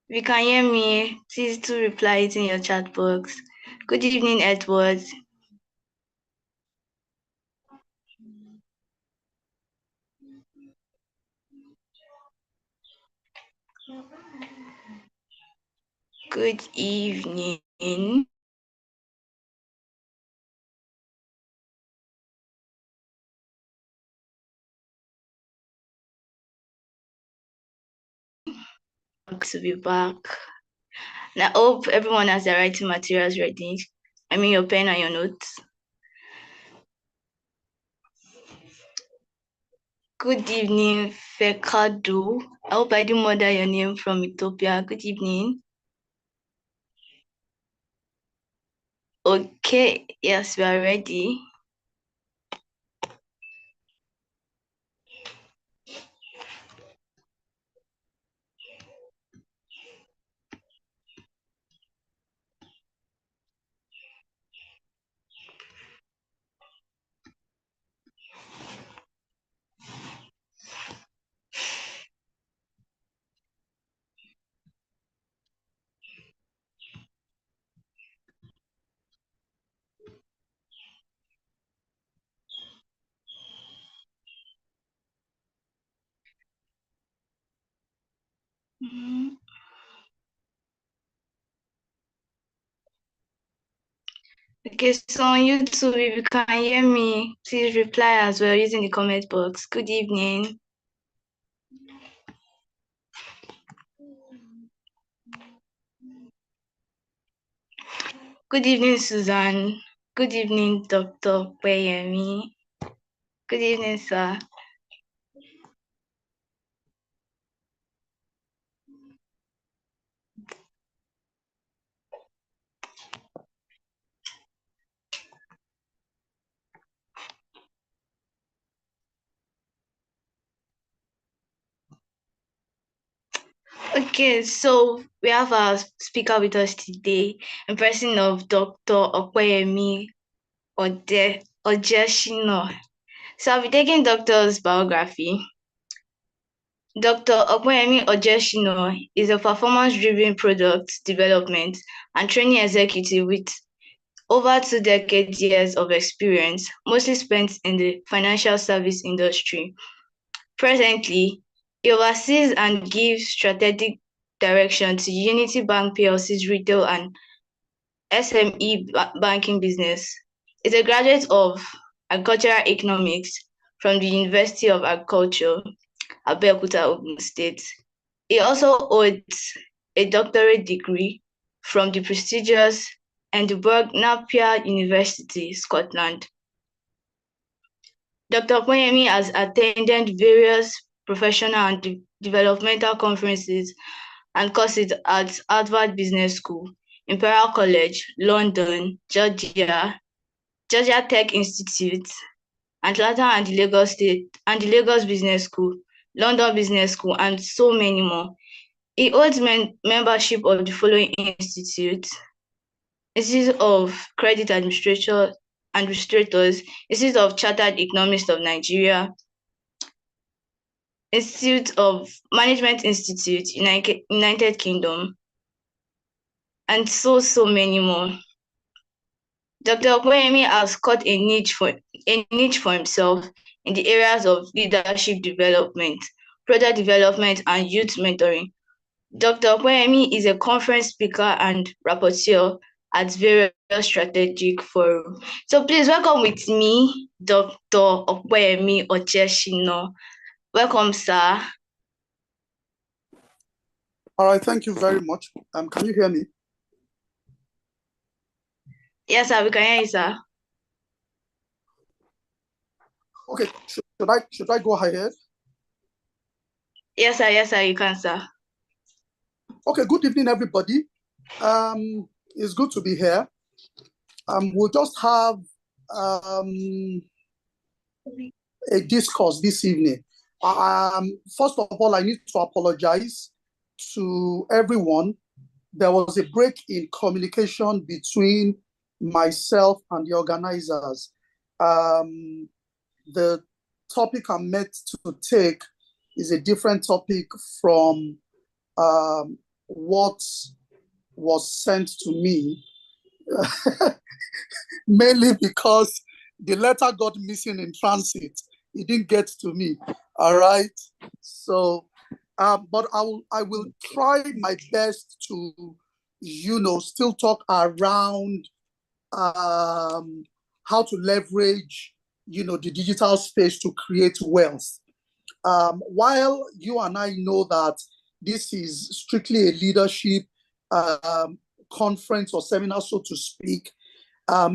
If you can hear me, please do reply it in your chat box. Good evening, Edward. Good evening. To be back. And I hope everyone has their writing materials ready. I mean, your pen and your notes. Good evening, Fekadu. I hope I didn't murder your name from Ethiopia. Good evening. Okay, yes, we are ready. Okay, so on YouTube, if you can hear me, please reply as well using the comment box. Good evening. Good evening, Susan. Good evening, Dr. Opeyemi. Good evening, sir. Okay, so we have our speaker with us today, in person of Dr. Opeyemi Ojesina. So I'll be taking Doctor's biography. Dr. Opeyemi Ojesina is a performance-driven product development and training executive with over 2 years of experience, mostly spent in the financial service industry. Presently, he oversees and gives strategic direction to Unity Bank PLC's retail and SME banking business. He's a graduate of agricultural economics from the University of Agriculture, Abeokuta, Ogun State. He also holds a doctorate degree from the prestigious Edinburgh Napier University, Scotland. Dr. Opeyemi has attended various professional and developmental conferences and courses at Harvard Business School, Imperial College, London, Georgia Tech Institute, Atlanta and the Lagos Business School, London Business School, and so many more. He holds membership of the following institutes: Institute of Credit Administrators, Institute of Chartered Economists of Nigeria, Institute of Management Institute, United Kingdom, and so many more. Dr. Opeyemi has cut a niche for himself in the areas of leadership development, product development, and youth mentoring. Dr. Opeyemi is a conference speaker and rapporteur at various strategic forums. So please welcome with me, Dr. Opeyemi Ojesina. Welcome, sir. All right, thank you very much. Can you hear me? Yes, sir, we can hear you, sir. Okay, should I go ahead? Yes, sir, you can, sir. Okay, good evening, everybody. It's good to be here. We'll just have a discourse this evening. First of all, I need to apologize to everyone. There was a break in communication between myself and the organizers. The topic I'm meant to take is a different topic from what was sent to me, mainly because the letter got missing in transit. It didn't get to me. All right. So, but I will try my best to, still talk around how to leverage, the digital space to create wealth. While you and I know that this is strictly a leadership um, conference or seminar, so to speak,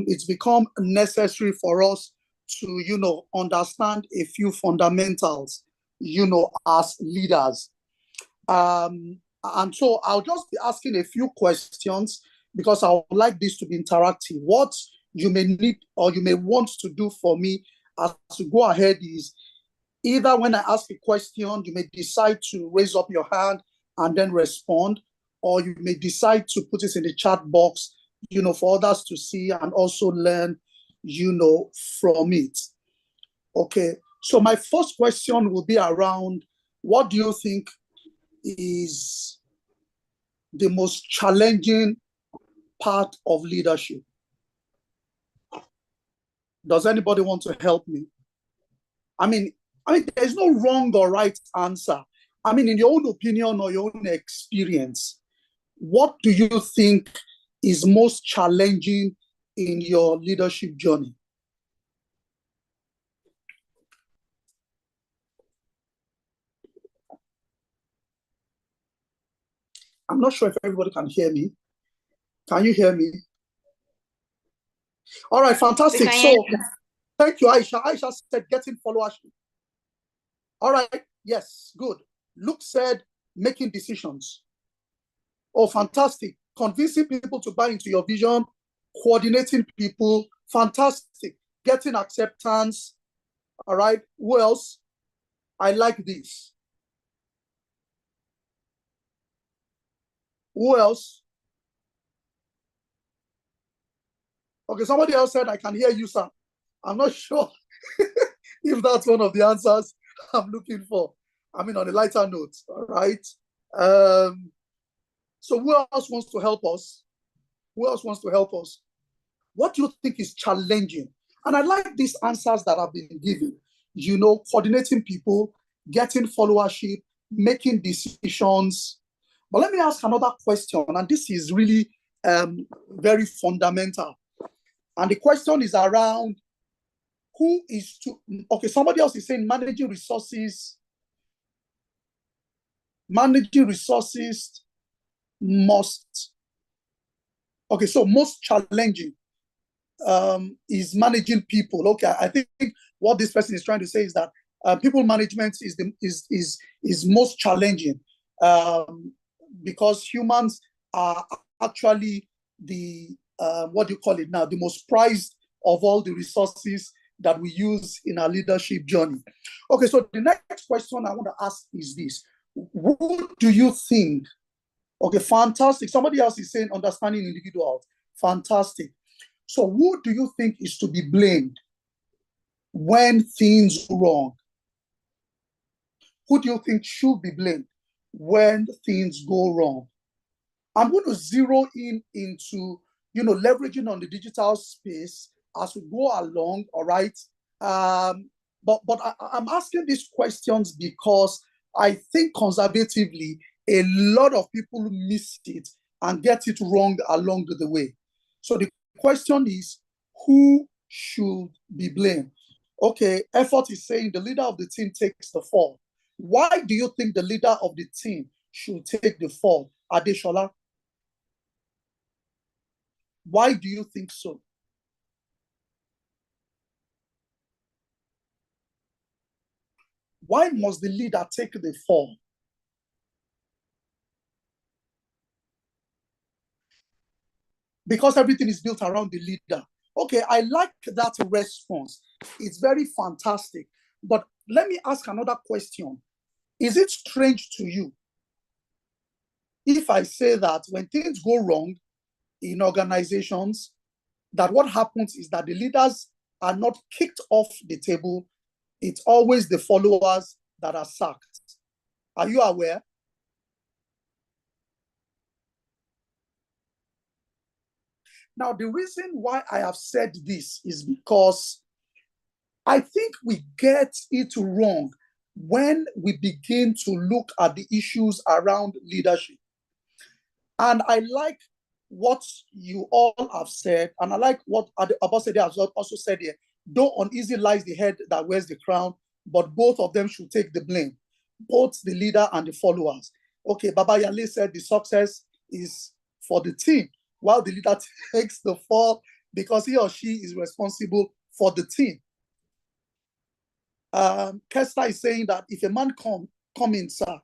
it's become necessary for us to, understand a few fundamentals, as leaders. And so I'll just be asking a few questions because I would like this to be interactive. What you may need or you may want to do for me as we go ahead is either when I ask a question, you may decide to raise up your hand and then respond, or you may decide to put it in the chat box, for others to see and also learn, from it. Okay. So my first question will be around what do you think is the most challenging part of leadership? Does anybody want to help me? I mean, there's no wrong or right answer. I mean, in your own opinion or your own experience, what do you think is most challenging in your leadership journey? I'm not sure if everybody can hear me. Can you hear me? All right, fantastic. So thank you, Aisha. Aisha said getting followership. All right, yes, good. Luke said making decisions. Oh, fantastic. Convincing people to buy into your vision, coordinating people, fantastic. Getting acceptance. All right, who else? I like this. Who else? Okay, somebody else said, I can hear you, sir. I'm not sure if that's one of the answers I'm looking for. I mean, on a lighter note, all right? So who else wants to help us? Who else wants to help us? What do you think is challenging? And I like these answers that have been given. Coordinating people, getting followership, making decisions. But let me ask another question, and this is really very fundamental. And the question is around who is to, okay, somebody else is saying managing resources. Managing resources must, okay, so most challenging is managing people. Okay, I think what this person is trying to say is that people management is most challenging because humans are actually the what do you call it now? The most prized of all the resources that we use in our leadership journey. Okay, so the next question I want to ask is this: who do you think? Okay, fantastic. Somebody else is saying understanding individuals. Fantastic. So who do you think is to be blamed when things go wrong? Who do you think should be blamed when things go wrong? I'm going to zero in into, leveraging on the digital space as we go along, all right? But I'm asking these questions because I think conservatively, a lot of people miss it and get it wrong along the way. So the question is, who should be blamed? Okay, effort is saying the leader of the team takes the fall. Why do you think the leader of the team should take the fall, Adeshola? Why do you think so? Why must the leader take the fall? Because everything is built around the leader. Okay, I like that response. It's very fantastic. But let me ask another question. Is it strange to you if I say that when things go wrong in organizations, that what happens is that the leaders are not kicked off the table, it's always the followers that are sacked? Are you aware? Now, the reason why I have said this is because I think we get it wrong when we begin to look at the issues around leadership. And I like what you all have said, and I like what Abosede has also said here. Though uneasy lies the head that wears the crown, but both of them should take the blame, both the leader and the followers. Okay, Baba Yale said the success is for the team, while the leader takes the fall because he or she is responsible for the team. Kester is saying that if a man come in, sir,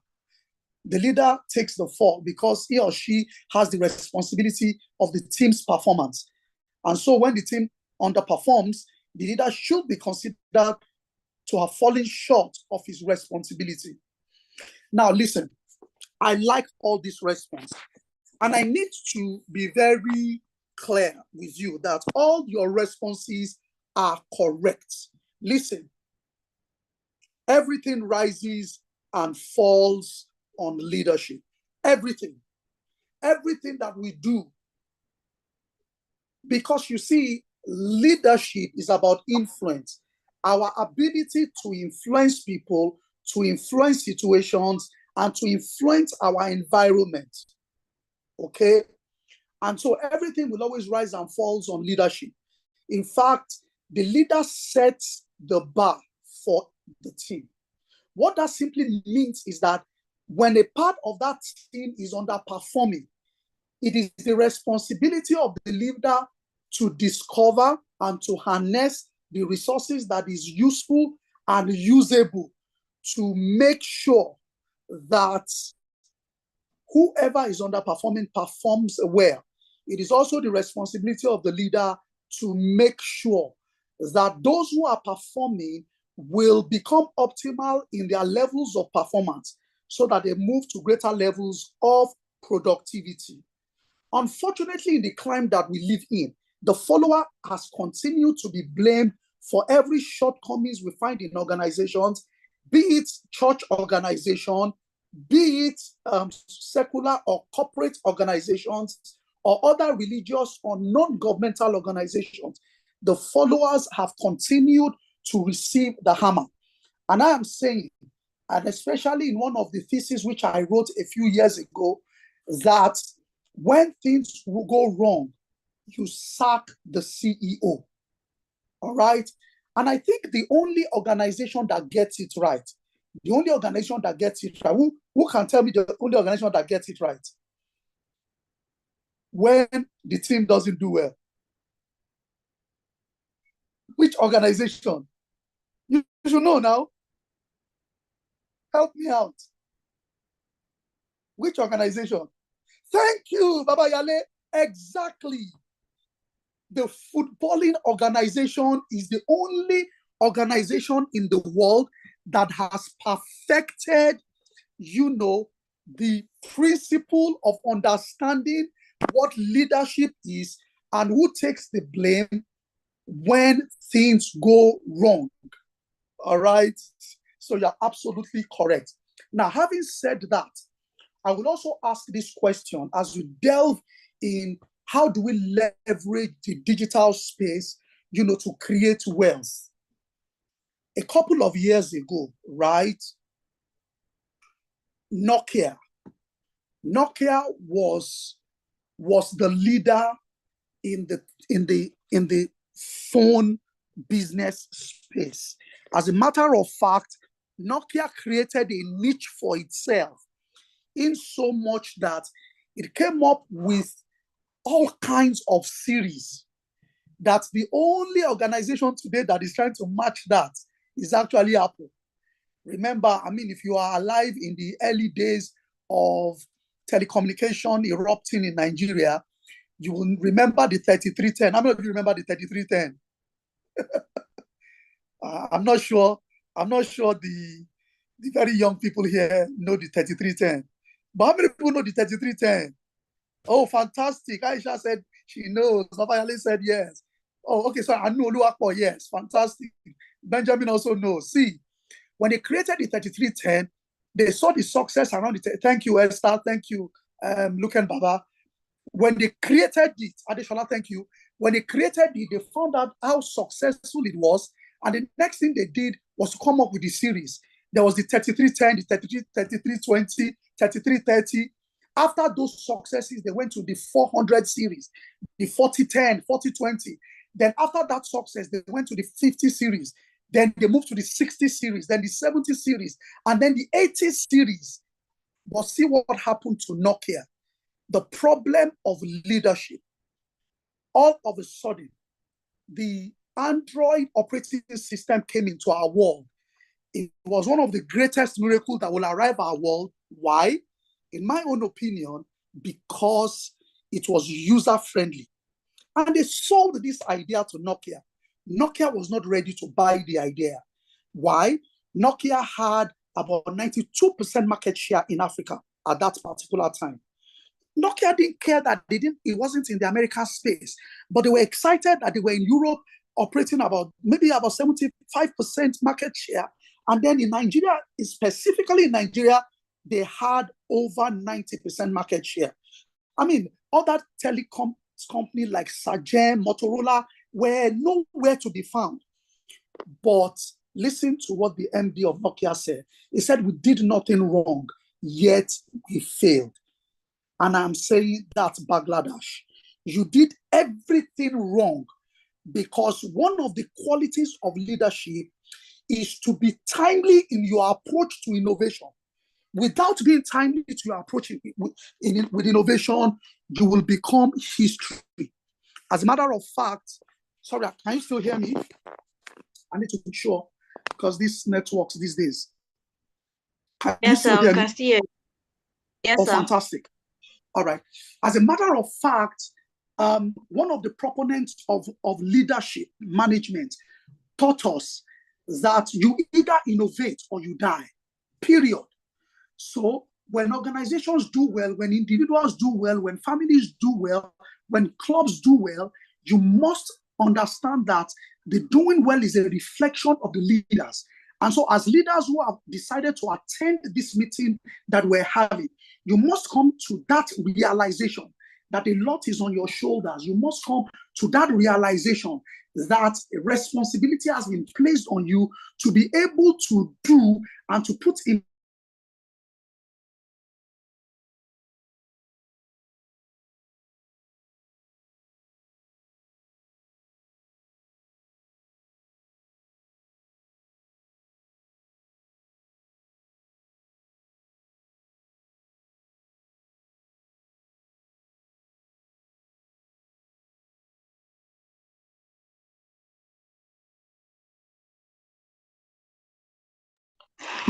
the leader takes the fall because he or she has the responsibility of the team's performance. And so when the team underperforms, the leader should be considered to have fallen short of his responsibility. Now, listen, I like all this response. And I need to be very clear with you that all your responses are correct. Listen, everything rises and falls on leadership. Everything that we do. Because you see, leadership is about influence. Our ability to influence people, to influence situations, and to influence our environment. Okay? And so everything will always rise and falls on leadership. In fact, the leader sets the bar for the team. What that simply means is that when a part of that team is underperforming, it is the responsibility of the leader to discover and to harness the resources that is useful and usable to make sure that whoever is underperforming performs well. It is also the responsibility of the leader to make sure that those who are performing will become optimal in their levels of performance so that they move to greater levels of productivity. Unfortunately, in the climate that we live in, the follower has continued to be blamed for every shortcomings we find in organizations, be it church organization, be it secular or corporate organizations, or other religious or non-governmental organizations. The followers have continued to receive the hammer. And I am saying, and especially in one of the theses which I wrote a few years ago, that when things will go wrong, you sack the CEO. All right? And I think the only organization that gets it right, who can tell me the only organization that gets it right? When the team doesn't do well. Which organization? You should know now. Help me out. Which organization? Thank you, Baba Yale. Exactly. The footballing organization is the only organization in the world that has perfected, the principle of understanding what leadership is and who takes the blame when things go wrong. All right? So you're absolutely correct. Now, having said that, I will also ask this question as we delve in how do we leverage the digital space, to create wealth. A couple of years ago, right, Nokia was the leader in the phone business space. As a matter of fact, Nokia created a niche for itself in so much that it came up with all kinds of series. That's the only organization today that is trying to match that is actually Apple. Remember, if you are alive in the early days of telecommunication erupting in Nigeria, you will remember the 3310. How many of you remember the 3310? I'm not sure the very young people here know the 3310. But how many people know the 3310? Oh, fantastic. Aisha said she knows. Nafayale said yes. Oh, okay. So I know Oluwapo, yes. Fantastic. Benjamin also knows. See, when they created the 3310, they saw the success around it. Thank you, Esther. Thank you, Luken Baba. When they created it, Adeshola, thank you. When they created it, they found out how successful it was. And the next thing they did was to come up with the series. There was the 3310, the 3320, 3330. After those successes, they went to the 400 series, the 4010, 4020. Then after that success, they went to the 50 series. Then they moved to the 60 series, then the 70 series, and then the 80 series. But see what happened to Nokia. The problem of leadership. All of a sudden, the Android operating system came into our world. It was one of the greatest miracles that will arrive our world. Why? In my own opinion, because it was user-friendly. And they sold this idea to Nokia. Nokia was not ready to buy the idea. Why? Nokia had about 92% market share in Africa at that particular time. Nokia didn't care that it wasn't in the American space, but they were excited that they were in Europe operating maybe about 75% market share. And then in Nigeria, specifically in Nigeria, they had over 90% market share. I mean, other telecom companies like Sagem, Motorola were nowhere to be found. But listen to what the MD of Nokia said. He said, we did nothing wrong, yet we failed. And I'm saying that's Bangladesh. You did everything wrong, because one of the qualities of leadership is to be timely in your approach to innovation. Without being timely to your approach with innovation, you will become history. As a matter of fact, sorry, can you still hear me? I need to be sure, because these networks these days. Can you still hear me? Can see you. Yes, sir. Fantastic. All right. As a matter of fact, one of the proponents of leadership management taught us that you either innovate or you die, period. So when organizations do well, when individuals do well, when families do well, when clubs do well, you must understand that the doing well is a reflection of the leaders. And so as leaders who have decided to attend this meeting that we're having, you must come to that realization that a lot is on your shoulders. You must come to that realization that a responsibility has been placed on you to be able to do and to put in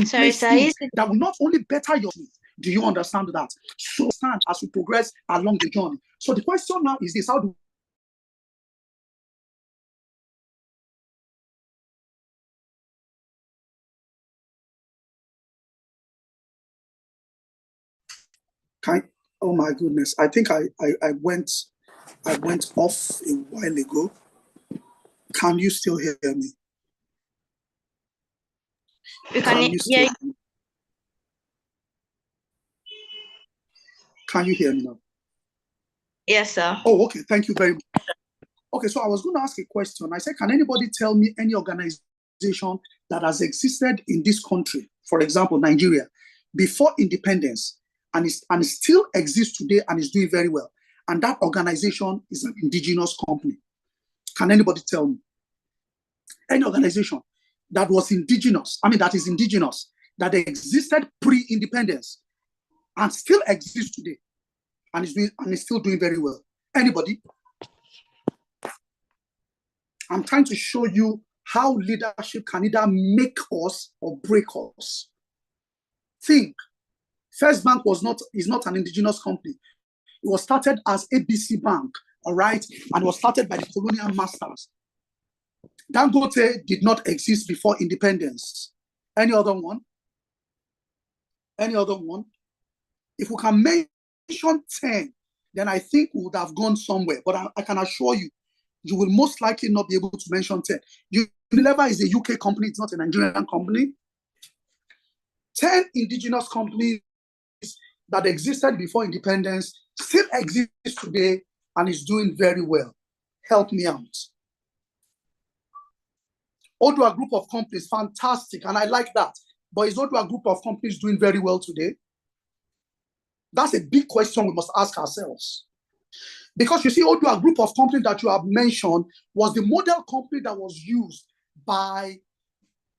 Sorry, sir. that will not only better your life. Do you understand that? So stand as we progress along the journey. So the question now is this: how do oh my goodness, I think I went off a while ago. Can you still hear me? Can you hear me? Can you hear me now? Yes, sir. Oh, okay. Thank you very much. Okay, so I was going to ask a question. I said, can anybody tell me any organization that has existed in this country, for example, Nigeria, before independence, and still exists today and is doing very well, and that organization is an indigenous company? Can anybody tell me any organization that was indigenous, that is indigenous, that existed pre-independence and still exists today and is still doing very well? Anybody? I'm trying to show you how leadership can either make us or break us. Think. First Bank is not an indigenous company. It was started as ABC Bank, all right? And it was started by the colonial masters. Dangote did not exist before independence. Any other one? Any other one? If we can mention 10, then I think we would have gone somewhere. But I can assure you, you will most likely not be able to mention 10. Unilever is a UK company, it's not a Nigerian company. 10 indigenous companies that existed before independence still exists today and is doing very well. Help me out. Odua group of companies, fantastic, and I like that. But is Odua group of companies doing very well today? That's a big question we must ask ourselves. Because you see, Odua group of companies that you have mentioned was the model company that was used by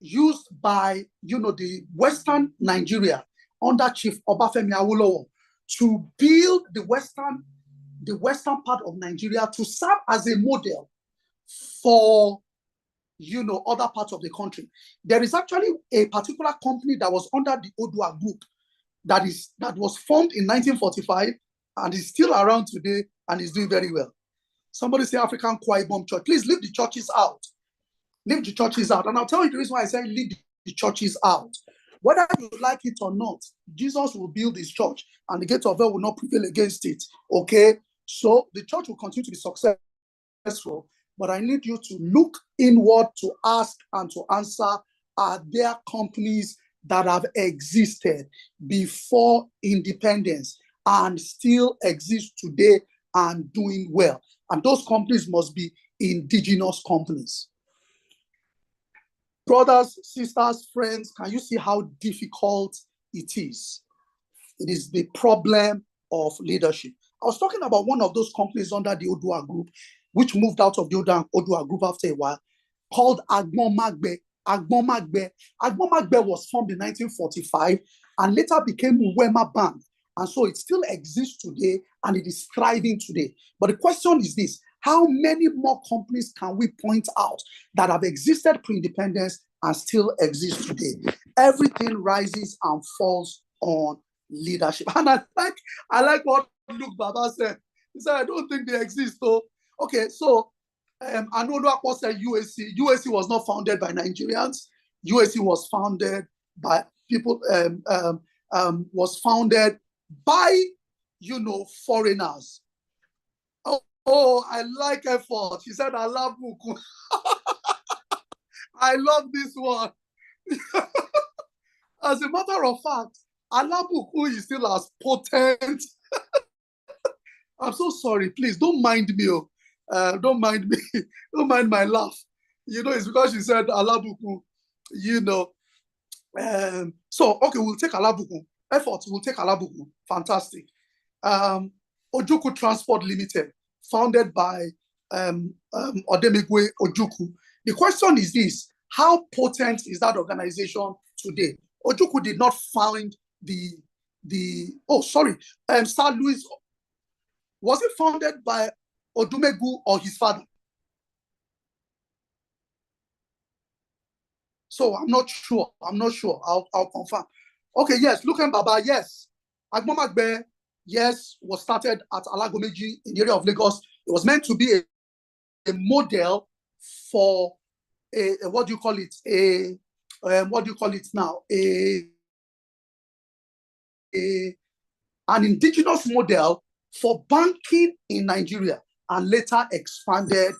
the Western Nigeria under Chief Obafemi Awolowo to build the western part of Nigeria to serve as a model for other parts of the country. There is actually a particular company that was under the Odua group that was formed in 1945 and is still around today and is doing very well. Somebody say African Kwai Bomb Church. Please leave the churches out. Leave the churches out. And I'll tell you the reason why I say leave the churches out. Whether you like it or not, Jesus will build his church and the gates of hell will not prevail against it. Okay? So the church will continue to be successful, but I need you to look inward to ask and to answer, are there companies that have existed before independence and still exist today and doing well? And those companies must be indigenous companies. Brothers, sisters, friends, can you see how difficult it is? It is the problem of leadership. I was talking about one of those companies under the Odua group, which moved out of the Odua group after a while, called Agbon Magbe. Agbon Magbe was formed in 1945 and later became Wema Bank. And so it still exists today and it is thriving today. But the question is this: how many more companies can we point out that have existed pre-independence and still exist today? Everything rises and falls on leadership. And I like what Luke Baba said. He said, I don't think they exist though. Okay, so I know Akpo said UAC. UAC was not founded by Nigerians. UAC was founded by people, was founded by, foreigners. Oh, I like effort. She said, I love Buku. I love this one. As a matter of fact, Alabuku is still as potent. I'm so sorry. Please don't mind me. Don't mind me. Don't mind my laugh. It's because she said Alabuku. So, okay, we'll take Alabuku. Effort, we'll take Alabuku. Fantastic. Ojuku Transport Limited, founded by Odemigwe Ojuku. The question is this: how potent is that organization today? Ojuku did not found Sir Louis. Was it founded by Odumegu or his father? So I'm not sure. I'll confirm. Okay, yes, Luken Baba, yes. Agbon Magbe, yes, was started at Alagomeji in the area of Lagos. It was meant to be a model for what do you call it now? An indigenous model for banking in Nigeria, and later expanded,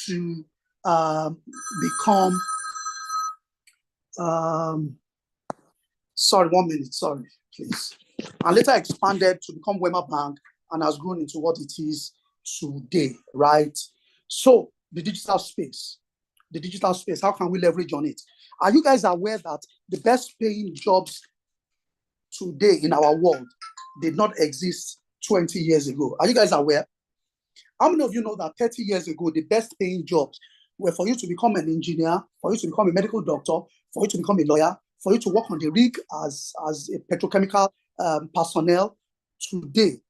to become. Sorry, 1 minute. Sorry, please. And later expanded to become Wema Bank and has grown into what it is today, right? So the digital space, how can we leverage on it? Are you guys aware that the best paying jobs today in our world did not exist 20 years ago? Are you guys aware? How many of you know that 30 years ago, the best paying jobs were for you to become an engineer, for you to become a medical doctor, for you to become a lawyer, for you to work on the rig as a petrochemical personnel? Today,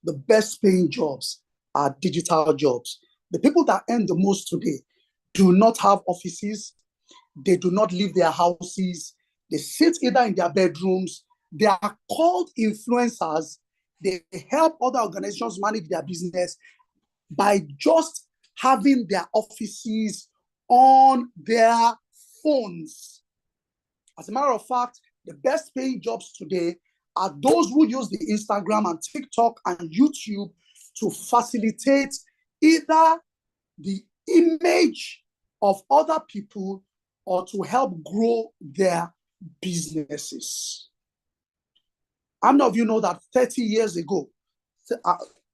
the best paying jobs are digital jobs. The people that earn the most today do not have offices. They do not leave their houses. They sit either in their bedrooms. They are called influencers. They help other organizations manage their business by just having their offices on their phones. As a matter of fact, the best paying jobs today are those who use the Instagram and TikTok and YouTube to facilitate either the image of other people or to help grow their businesses. How many of you know that 30 years ago,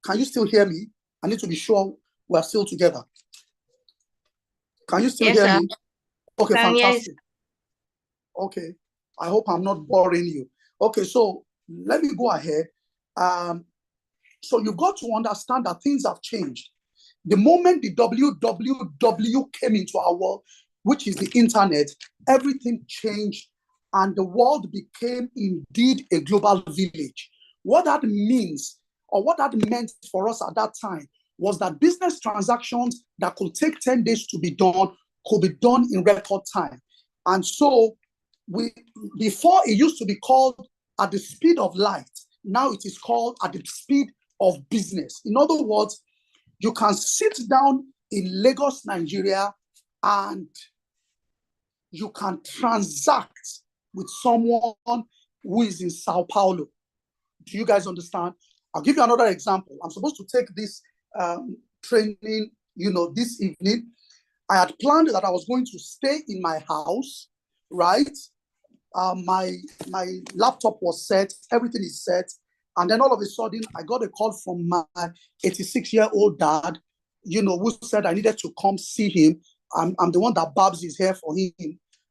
can you still hear me? I need to be sure we're still together. Can you still Yes, hear sir. me? Okay, Yes. fantastic. Okay, I hope I'm not boring you. Okay, so let me go ahead. So you've got to understand that things have changed. The moment the WWW came into our world, which is the internet, everything changed and the world became indeed a global village. What that means, or what that meant for us at that time, was that business transactions that could take 10 days to be done could be done in record time. And so before it used to be called at the speed of light, now it is called at the speed of business. In other words, you can sit down in Lagos, Nigeria, and you can transact with someone who is in Sao Paulo. Do you guys understand? I'll give you another example. I'm supposed to take this training, this evening. I had planned that I was going to stay in my house, right? My laptop was set, everything is set. And then all of a sudden, I got a call from my 86-year-old dad, who said I needed to come see him. I'm the one that barbs his hair for him,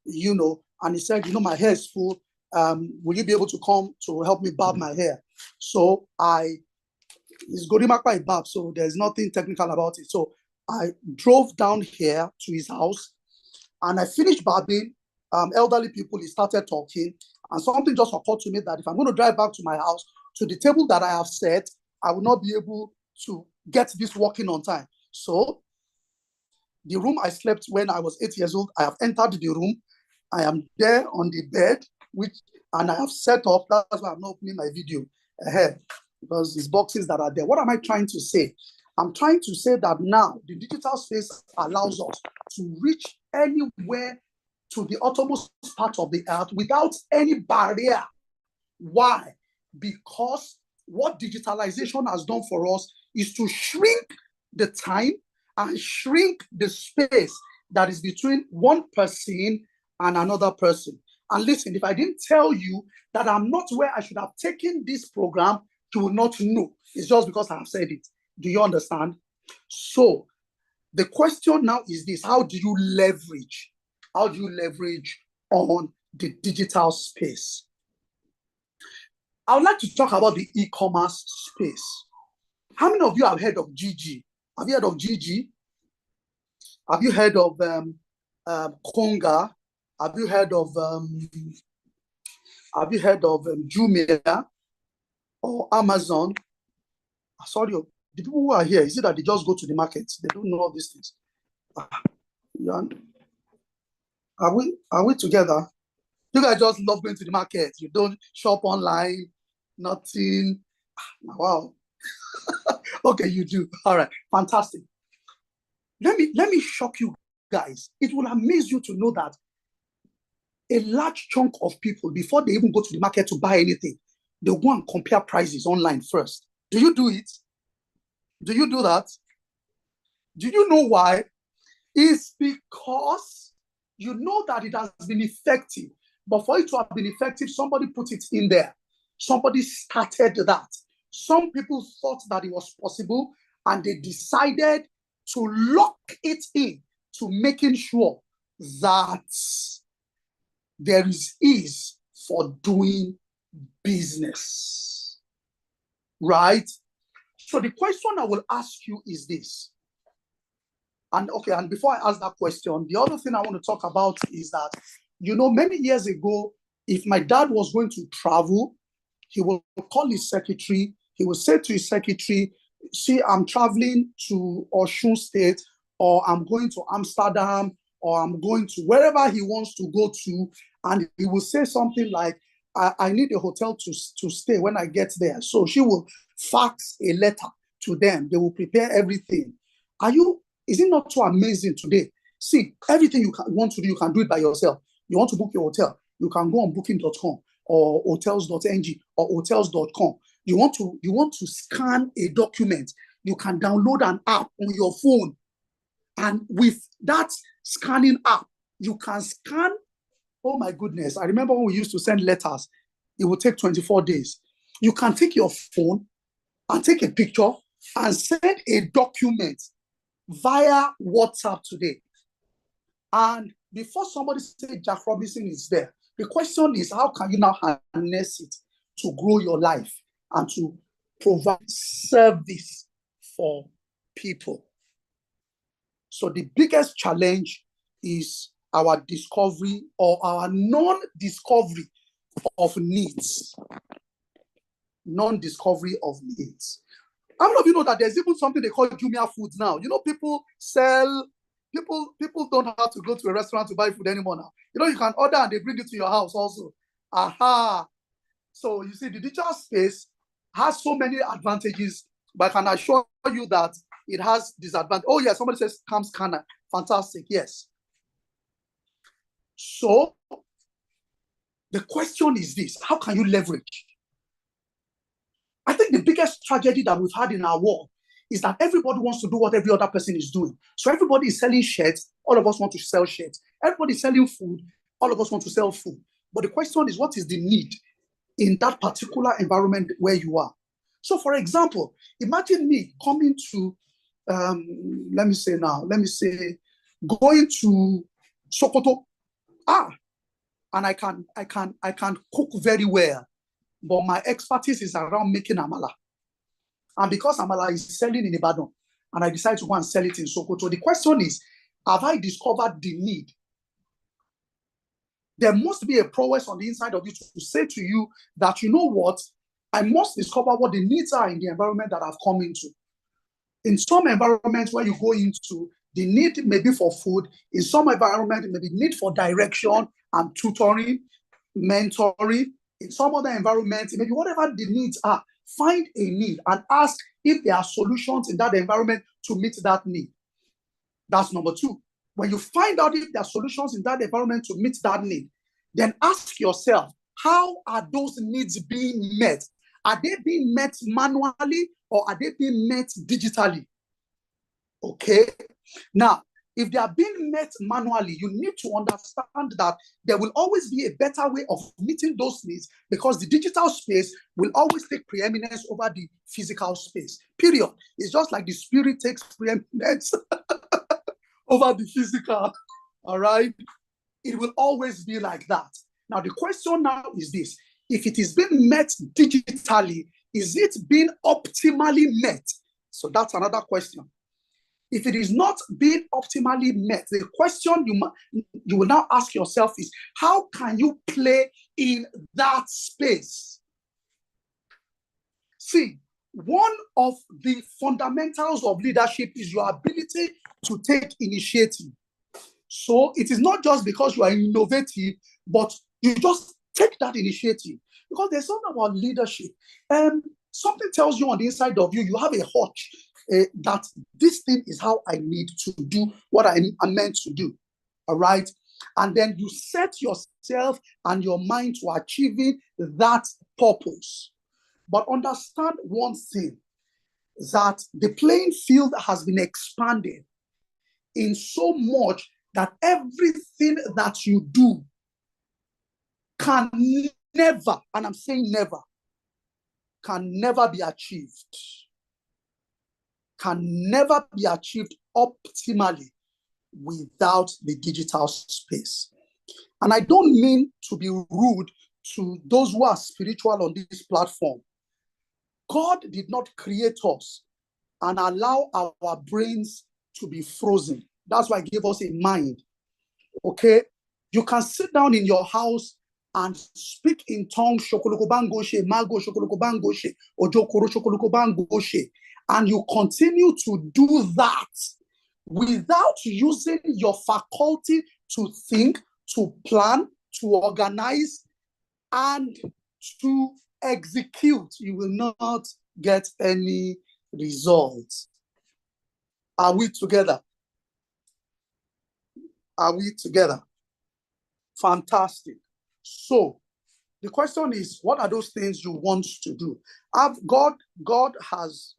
and he said, my hair is full. Will you be able to come to help me barb my hair? So it's Gorimakpa barb, so there's nothing technical about it. So I drove down here to his house and I finished barbing. Elderly people, he started talking, and something just occurred to me that if I'm going to drive back to my house, to the table that I have set, I will not be able to get this working on time. So the room I slept when I was 8 years old, I have entered the room. I am there on the bed, and I have set up. That's why I'm not opening my video ahead, because it's boxes that are there. What am I trying to say? I'm trying to say that now the digital space allows us to reach anywhere to the uttermost part of the earth without any barrier. Why? Because what digitalization has done for us is to shrink the time and shrink the space that is between one person and another person. And listen, if I didn't tell you that I'm not where I should have taken this program, you will not know. It's just because I have said it. Do you understand? So the question now is this: how do you leverage? How do you leverage on the digital space? I would like to talk about the e-commerce space. How many of you have heard of GG? Have you heard of GG? Have you heard of Konga? Have you heard of Jumia or Amazon? Sorry, the people who are here, is it that they just go to the market? They don't know all these things. Are we together? You guys just love going to the market. You don't shop online, nothing. Wow. Okay, you do. All right, fantastic. Let me shock you guys. It will amaze you to know that a large chunk of people, before they even go to the market to buy anything, they'll go and compare prices online first. Do you do it? Do you do that? Do you know why? It's because you know that it has been effective. But for it to have been effective, somebody put it in there. Somebody started that. Some people thought that it was possible, and they decided to lock it in to making sure that there is ease for doing business. Right? So the question I will ask you is this. And before I ask that question, the other thing I want to talk about is that, many years ago, if my dad was going to travel, he will call his secretary. He will say to his secretary, see, I'm traveling to Osun State, or I'm going to Amsterdam, or I'm going to wherever he wants to go to. And he will say something like, I need a hotel to stay when I get there. So she will fax a letter to them. They will prepare everything. Is it not too amazing today? See, everything you want to do, you can do it by yourself. You want to book your hotel, you can go on booking.com or hotels.ng or hotels.com. You want to scan a document, you can download an app on your phone. And with that scanning app, you can scan. Oh my goodness. I remember when we used to send letters, it would take 24 days. You can take your phone and take a picture and send a document via WhatsApp today. And before somebody says Jack Robinson is there, the question is, how can you now harness it to grow your life and to provide service for people? So the biggest challenge is our discovery or our non-discovery of needs. Non-discovery of needs. How many of you know that there's even something they call Jumia Foods now? You know, people don't have to go to a restaurant to buy food anymore now. You know, you can order and they bring it to your house also. Aha. So you see, the digital space has so many advantages, but I can assure you that it has disadvantages. Oh, yeah, somebody says cam scanner. Fantastic, yes. So the question is this: how can you leverage? I think the biggest tragedy that we've had in our world is that everybody wants to do what every other person is doing. So everybody is selling shirts, all of us want to sell shirts. Everybody is selling food, all of us want to sell food. But the question is, what is the need in that particular environment where you are? So for example, imagine me coming to, let me say, going to Sokoto, and I can cook very well, but my expertise is around making amala. And because amala is selling in Ibadan, and I decide to go and sell it in Sokoto, the question is, have I discovered the need? There must be a prowess on the inside of you to say to you that, you know what, I must discover what the needs are in the environment that I've come into. In some environments where you go into, the need may be for food. In some environments, it may be need for direction and tutoring, mentoring. In some other environments, maybe whatever the needs are, find a need and ask if there are solutions in that environment to meet that need. That's number two. When you find out if there are solutions in that environment to meet that need, then ask yourself, how are those needs being met? Are they being met manually or are they being met digitally? Okay. Now, if they are being met manually, you need to understand that there will always be a better way of meeting those needs because the digital space will always take preeminence over the physical space. Period. It's just like the spirit takes preeminence over the physical. All right. It will always be like that. Now, the question now is this: if it is being met digitally, is it being optimally met? So that's another question. If it is not being optimally met, the question you will now ask yourself is, how can you play in that space? See, one of the fundamentals of leadership is your ability to take initiative. So it is not just because you are innovative, but you just take that initiative. Because there's something about leadership. Something tells you on the inside of you, you have a hunch that this thing is how I need to do what I'm meant to do. All right. And then you set yourself and your mind to achieving that purpose. But understand one thing, that the playing field has been expanded in so much that everything that you do can never, and I'm saying never, can never be achieved. Can never be achieved optimally without the digital space. And I don't mean to be rude to those who are spiritual on this platform. God did not create us and allow our brains to be frozen. That's why He gave us a mind. Okay? You can sit down in your house and speak in tongues, shokolokobangoshe, mago shokolokobangoshe, ojokoro shokolokobangoshe, and you continue to do that without using your faculty to think, to plan, to organize, and to execute, you will not get any results. Are we together? Are we together? Fantastic. So the question is, what are those things you want to do? God has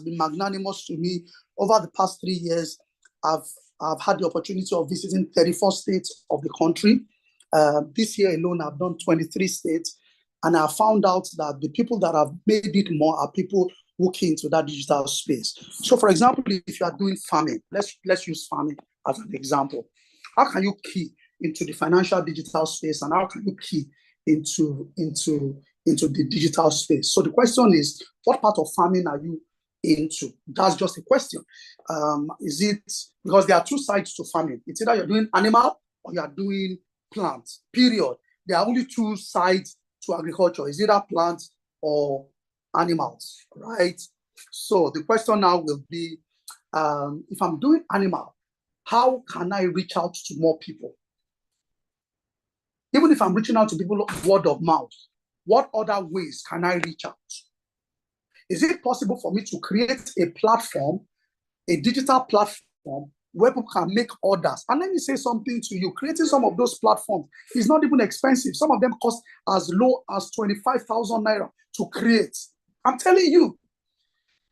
been magnanimous to me over the past 3 years. I've had the opportunity of visiting 34 states of the country. This year alone, I've done 23 states. And I found out that the people that have made it more are people who key into that digital space. So, for example, if you are doing farming, let's use farming as an example. How can you key into the financial digital space, and how can you key into the digital space? So the question is, what part of farming are you into? That's just a question. Is it because there are two sides to farming? It's either you're doing animal or you are doing plants. Period. There are only two sides to agriculture. Is either plants or animals, right? So the question now will be, if I'm doing animal, how can I reach out to more people? Even if I'm reaching out to people word of mouth, what other ways can I reach out? Is it possible for me to create a platform, a digital platform, where people can make orders? And let me say something to you. Creating some of those platforms is not even expensive. Some of them cost as low as 25,000 naira to create. I'm telling you,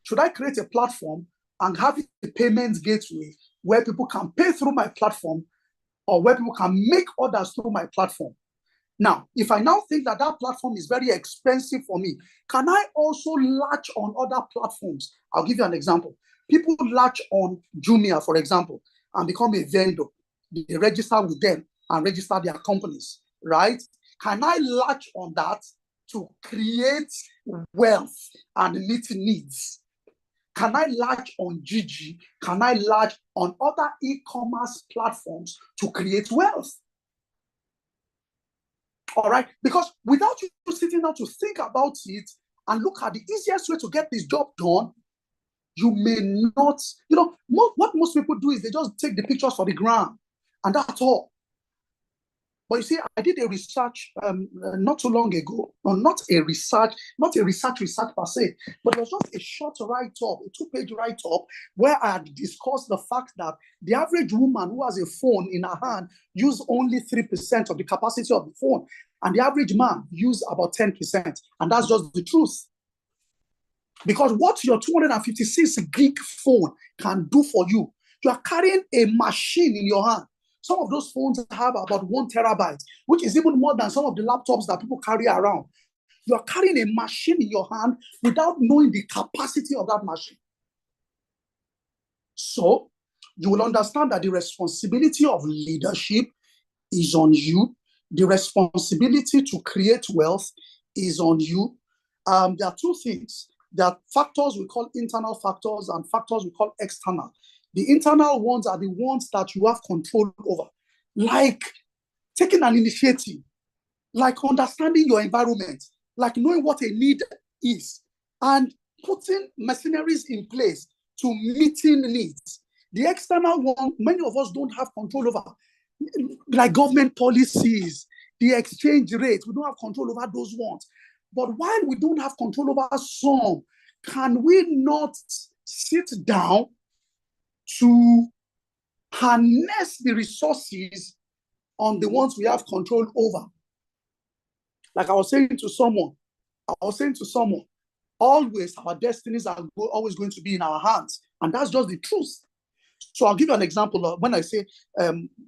should I create a platform and have a payment gateway where people can pay through my platform, or where people can make orders through my platform? Now, if I now think that that platform is very expensive for me, can I also latch on other platforms? I'll give you an example. People latch on Jumia, for example, and become a vendor. They register with them and register their companies, right? Can I latch on that to create wealth and meet needs? Can I latch on Gigi? Can I latch on other e-commerce platforms to create wealth? All right, because without you sitting down to think about it and look at the easiest way to get this job done, you may not, what most people do is they just take the pictures for the gram, and that's all. But you see, I did a research not too long ago, or not a research per se, but it was just a short write-up, a 2-page write-up, where I had discussed the fact that the average woman who has a phone in her hand uses only 3% of the capacity of the phone, and the average man uses about 10%, and that's just the truth. Because what your 256 gig phone can do for you, you are carrying a machine in your hand. Some of those phones have about 1 terabyte, which is even more than some of the laptops that people carry around. You are carrying a machine in your hand without knowing the capacity of that machine. So you will understand that the responsibility of leadership is on you. The responsibility to create wealth is on you. There are two things. There are factors we call internal factors and factors we call external. The internal ones are the ones that you have control over, like taking an initiative, like understanding your environment, like knowing what a need is, and putting machineries in place to meeting needs. The external one, many of us don't have control over, like government policies, the exchange rate. We don't have control over those ones. But while we don't have control over some, can we not sit down to harness the resources on the ones we have control over? Like I was saying to someone, always our destinies are always going to be in our hands. And that's just the truth. So I'll give you an example of when I say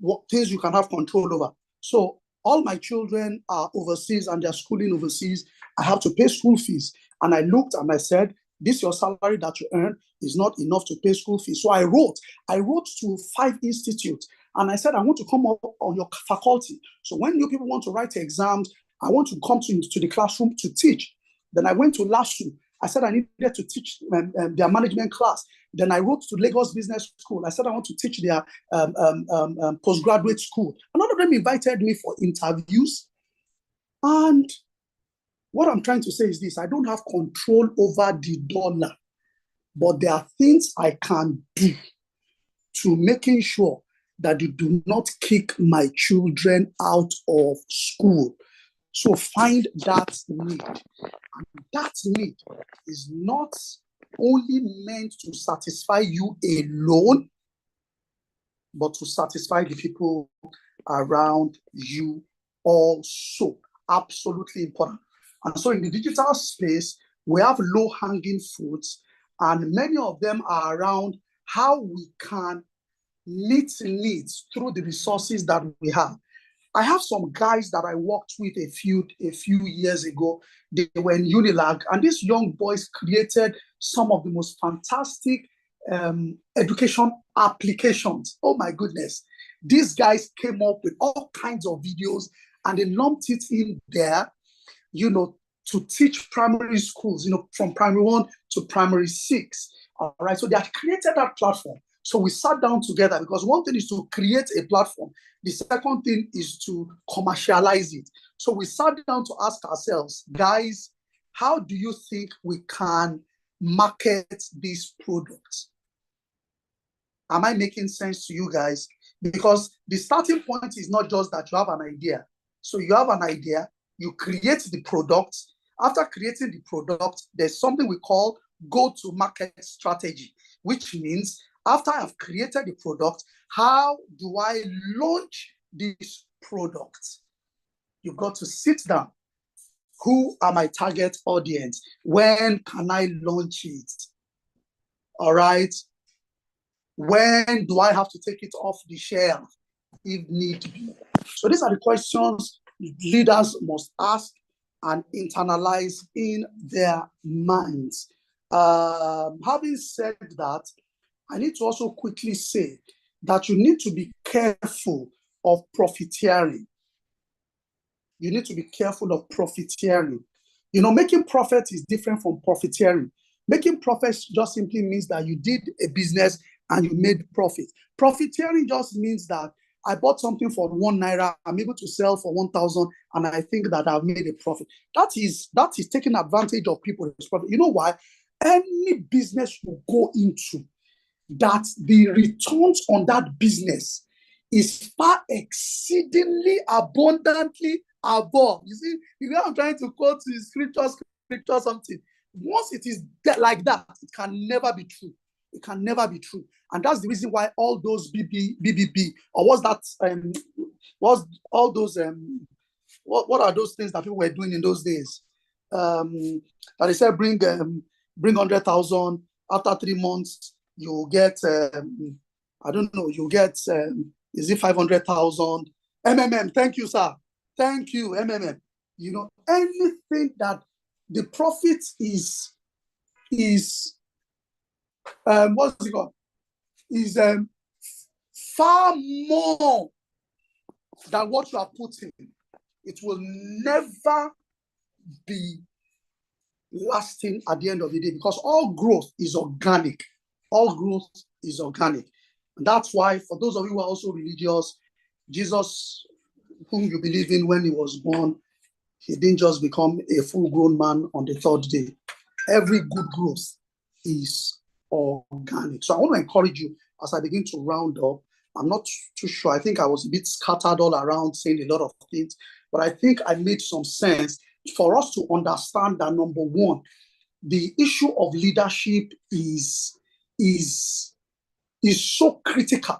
what things you can have control over. So all my children are overseas and they're schooling overseas. I have to pay school fees. And I looked and I said, this your salary that you earn is not enough to pay school fees. So I wrote to 5 institutes and I said, I want to come up on your faculty. So when you people want to write exams, I want to come to the classroom to teach. Then I went to LASU. I said I needed to teach their management class. Then I wrote to Lagos Business School. I said I want to teach their postgraduate school. And all of them invited me for interviews. And what I'm trying to say is this: I don't have control over the dollar, but there are things I can do to making sure that you do not kick my children out of school. So find that need. And that need is not only meant to satisfy you alone, but to satisfy the people around you also. Absolutely important. And so in the digital space, we have low-hanging fruits, and many of them are around how we can meet needs through the resources that we have. I have some guys that I worked with a few years ago. They were in Unilag, and these young boys created some of the most fantastic education applications. Oh my goodness. These guys came up with all kinds of videos and they lumped it in there, to teach primary schools, from primary 1 to primary 6. All right. So they had created that platform. So we sat down together, because one thing is to create a platform. The second thing is to commercialize it. So we sat down to ask ourselves, guys, how do you think we can market these products? Am I making sense to you guys? Because the starting point is not just that you have an idea. So you have an idea, you create the product. After creating the product, there's something we call go-to-market strategy, which means after I've created the product, how do I launch this product? You've got to sit down. Who are my target audience? When can I launch it? All right. When do I have to take it off the shelf if need be? So these are the questions leaders must ask and internalize in their minds. Having said that, I need to also quickly say that you need to be careful of profiteering. You need to be careful of profiteering. Making profit is different from profiteering. Making profits just simply means that you did a business and you made profit. Profiteering just means that I bought something for 1 naira, I'm able to sell for 1,000, and I think that I've made a profit. That is taking advantage of people's profit. You know why? Any business you go into, that the returns on that business is far exceedingly abundantly above. You see, if I'm trying to quote the scripture something, once it is like that, it can never be true. It can never be true. And that's the reason why all those BBB, or what's that, what's all those, what are those things that people were doing in those days? That they said, bring 100,000, after 3 months, you'll get, I don't know, you'll get, is it 500,000? MMM, thank you, sir. Thank you, MMM. Anything that the profit is what's it called? Is far more than what you are putting. It will never be lasting at the end of the day, because all growth is organic. All growth is organic. And that's why, for those of you who are also religious, Jesus, whom you believe in, when he was born, he didn't just become a full-grown man on the 3rd day. Every good growth is organic. So I want to encourage you as I begin to round up. I'm not too sure. I think I was a bit scattered all around saying a lot of things, but I think I made some sense for us to understand that, number one, the issue of leadership is so critical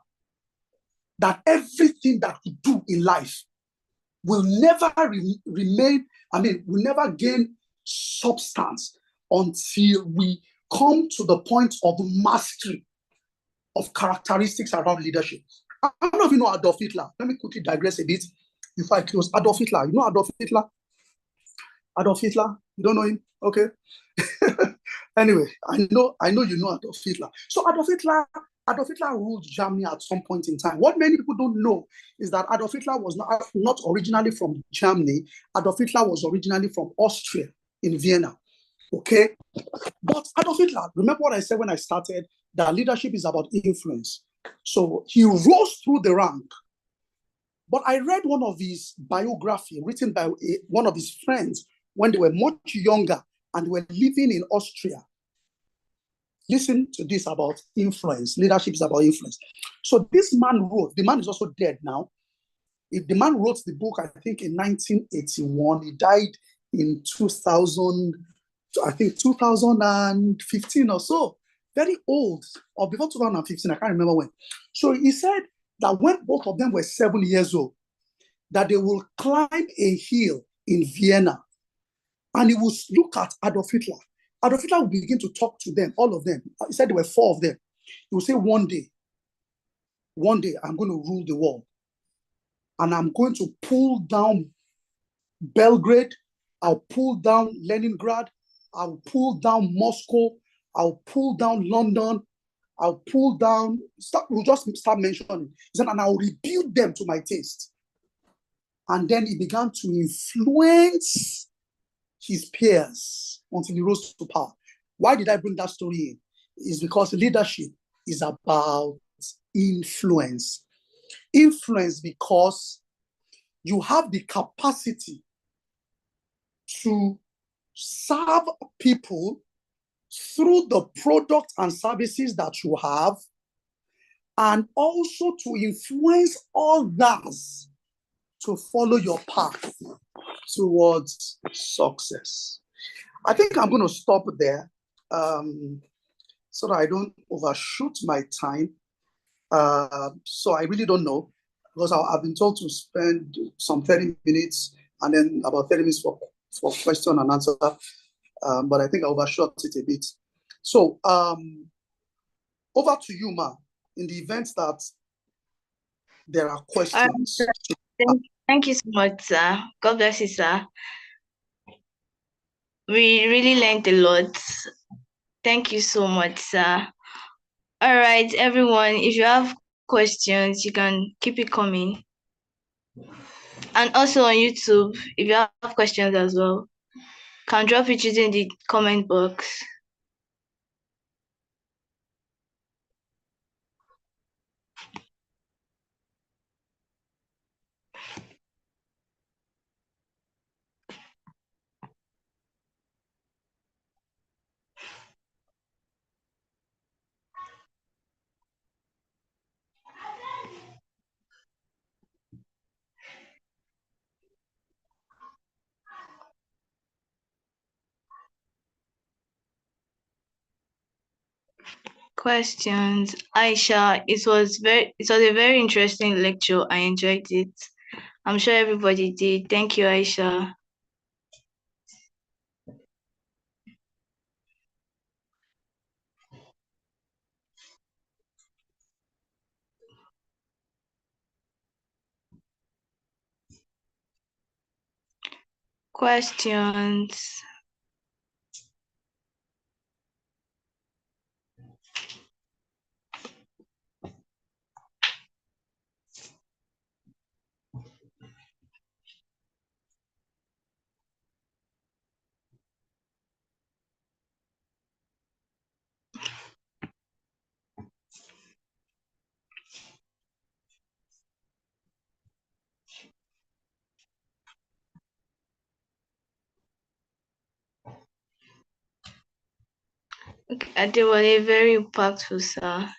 that everything that we do in life will never will never gain substance until we come to the point of mastery of characteristics around leadership. I don't know if you know Adolf Hitler. Let me quickly digress a bit before I close. Adolf Hitler. You know Adolf Hitler? Adolf Hitler? You don't know him? Okay. Anyway, I know you know Adolf Hitler. So Adolf Hitler ruled Germany at some point in time. What many people don't know is that Adolf Hitler was not originally from Germany. Adolf Hitler was originally from Austria in Vienna. Okay? But Adolf Hitler, remember what I said when I started, that leadership is about influence. So he rose through the rank. But I read one of his biography written by one of his friends when they were much younger and were living in Austria. Listen to this about influence. Leadership is about influence. So this man wrote, the man is also dead now. If the man wrote the book, I think in 1981, he died in 2000, I think 2015 or so. Very old, or before 2015, I can't remember when. So he said that when both of them were 7 years old, that they will climb a hill in Vienna, and he will look at Adolf Hitler. Adolf Hitler will begin to talk to them, all of them. He said there were 4 of them. He will say, one day, I'm going to rule the world. and I'm going to pull down Belgrade, I'll pull down Leningrad, I'll pull down Moscow, I'll pull down London, I'll pull down, we'll just start mentioning. He said, and I'll rebuild them to my taste. And then he began to influence his peers until he rose to power. Why did I bring that story in? It's because leadership is about influence. Influence because you have the capacity to serve people through the products and services that you have, and also to influence others to follow your path towards success. I think I'm going to stop there so that I don't overshoot my time. So I really don't know, because I've been told to spend some 30 minutes and then about 30 minutes for question and answer. But I think I overshot it a bit. So over to you, Ma, in the event that there are questions. Thank you so much, sir. God bless you, sir. We really learned a lot. Thank you so much, sir. All right, everyone, if you have questions, you can keep it coming. And also on YouTube, if you have questions as well, can drop it using the comment box. Questions. Aisha, it was a very interesting lecture. I enjoyed it. I'm sure everybody did. Thank you, Aisha. Questions. Okay, they were very impactful, sir.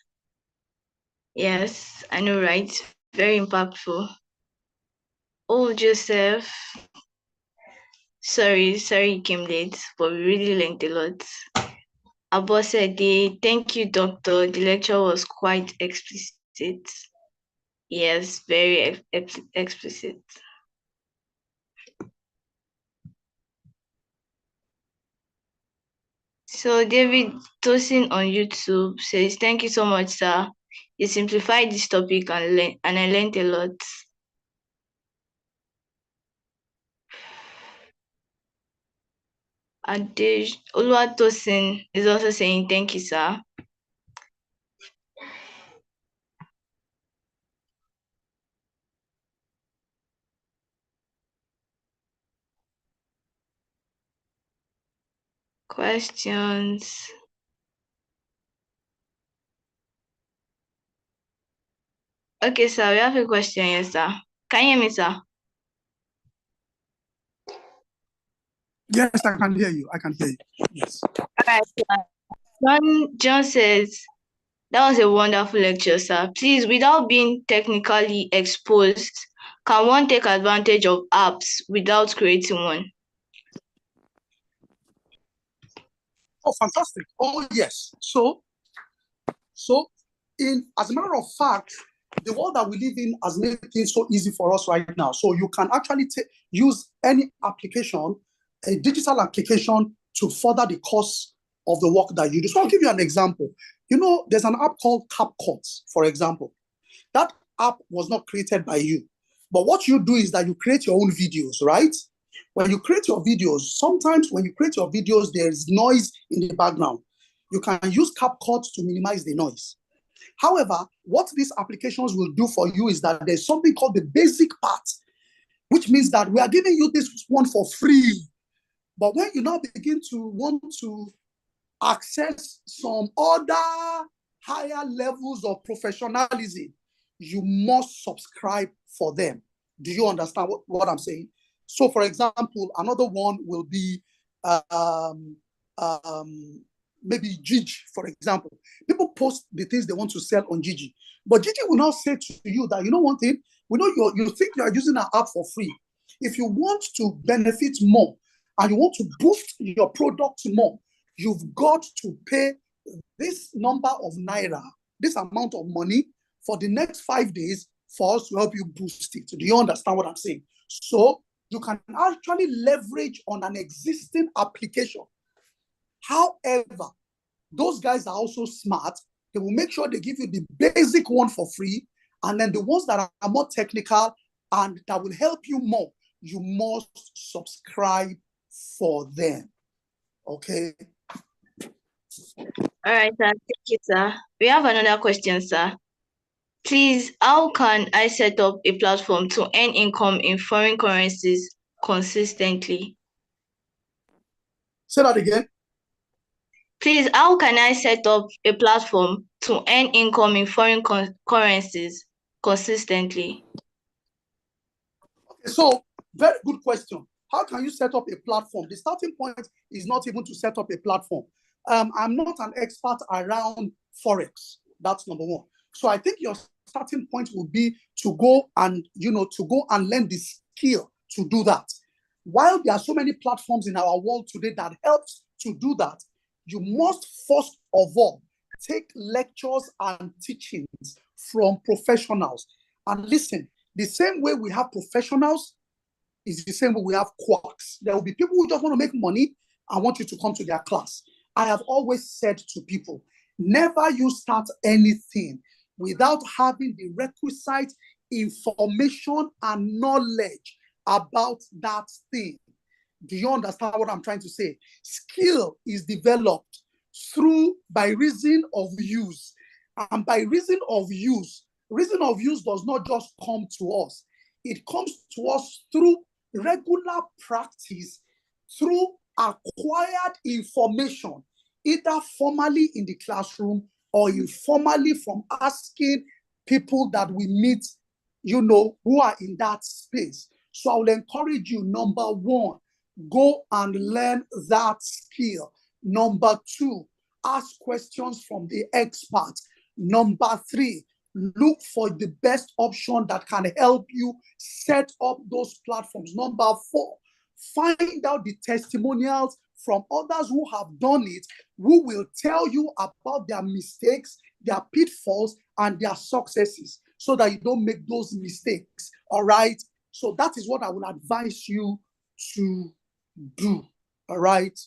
Yes, I know, right? Very impactful. Oh, Joseph. Sorry you came late, but we really learned a lot. Abosede, thank you, doctor. The lecture was quite explicit. Yes, very explicit. So David Tosin on YouTube says, thank you so much, sir. You simplified this topic and I learned a lot. Adej Oluwatosin is also saying, thank you, sir. Questions. Okay, sir, we have a question here, sir. Can you hear me, sir? Yes, I can hear you. Yes. All right. John says, that was a wonderful lecture, sir. Please, without being technically exposed, can one take advantage of apps without creating one? Oh, fantastic. Oh, yes. So as a matter of fact, the world that we live in has made things so easy for us right now. So you can actually use any application, a digital application, to further the course of the work that you do. So I'll give you an example. You know, there's an app called CapCut, for example. That app was not created by you. But what you do is that you create your own videos, right? When you create your videos, sometimes when you create your videos, there's noise in the background. You can use CapCut to minimize the noise. However, what these applications will do for you is that there's something called the basic part, which means that we are giving you this one for free. But when you now begin to want to access some other higher levels of professionalism, you must subscribe for them. Do you understand what I'm saying? So, for example, another one will be maybe Gigi, for example. People post the things they want to sell on Gigi, but Gigi will now say to you that, you know one thing, we know you think you are using our app for free. If you want to benefit more and you want to boost your product more, you've got to pay this number of naira, this amount of money for the next 5 days for us to help you boost it. Do you understand what I'm saying? So you can actually leverage on an existing application. However, those guys are also smart. They will make sure they give you the basic one for free, and then the ones that are more technical and that will help you more, you must subscribe for them. Okay? All right, sir. Thank you, sir. We have another question, sir. Please, how can I set up a platform to earn income in foreign currencies consistently? Say that again. Please, how can I set up a platform to earn income in foreign currencies consistently? Okay, so very good question. How can you set up a platform? The starting point is not even to set up a platform. I'm not an expert around Forex. That's number one. So I think your starting point will be to go and learn the skill to do that. While there are so many platforms in our world today that helps to do that, you must first of all take lectures and teachings from professionals. And listen, the same way we have professionals is the same way we have quacks. There will be people who just want to make money and want you to come to their class. I have always said to people, never you start anything without having the requisite information and knowledge about that thing. Do you understand what I'm trying to say? Skill is developed by reason of use. And by reason of use does not just come to us. It comes to us through regular practice, through acquired information, either formally in the classroom or informally from asking people that we meet, who are in that space. So I will encourage you, number one, go and learn that skill. Number two, ask questions from the experts. Number three, look for the best option that can help you set up those platforms. Number four, find out the testimonials from others who have done it, who will tell you about their mistakes, their pitfalls, and their successes, so that you don't make those mistakes. All right? So that is what I will advise you to do. All right?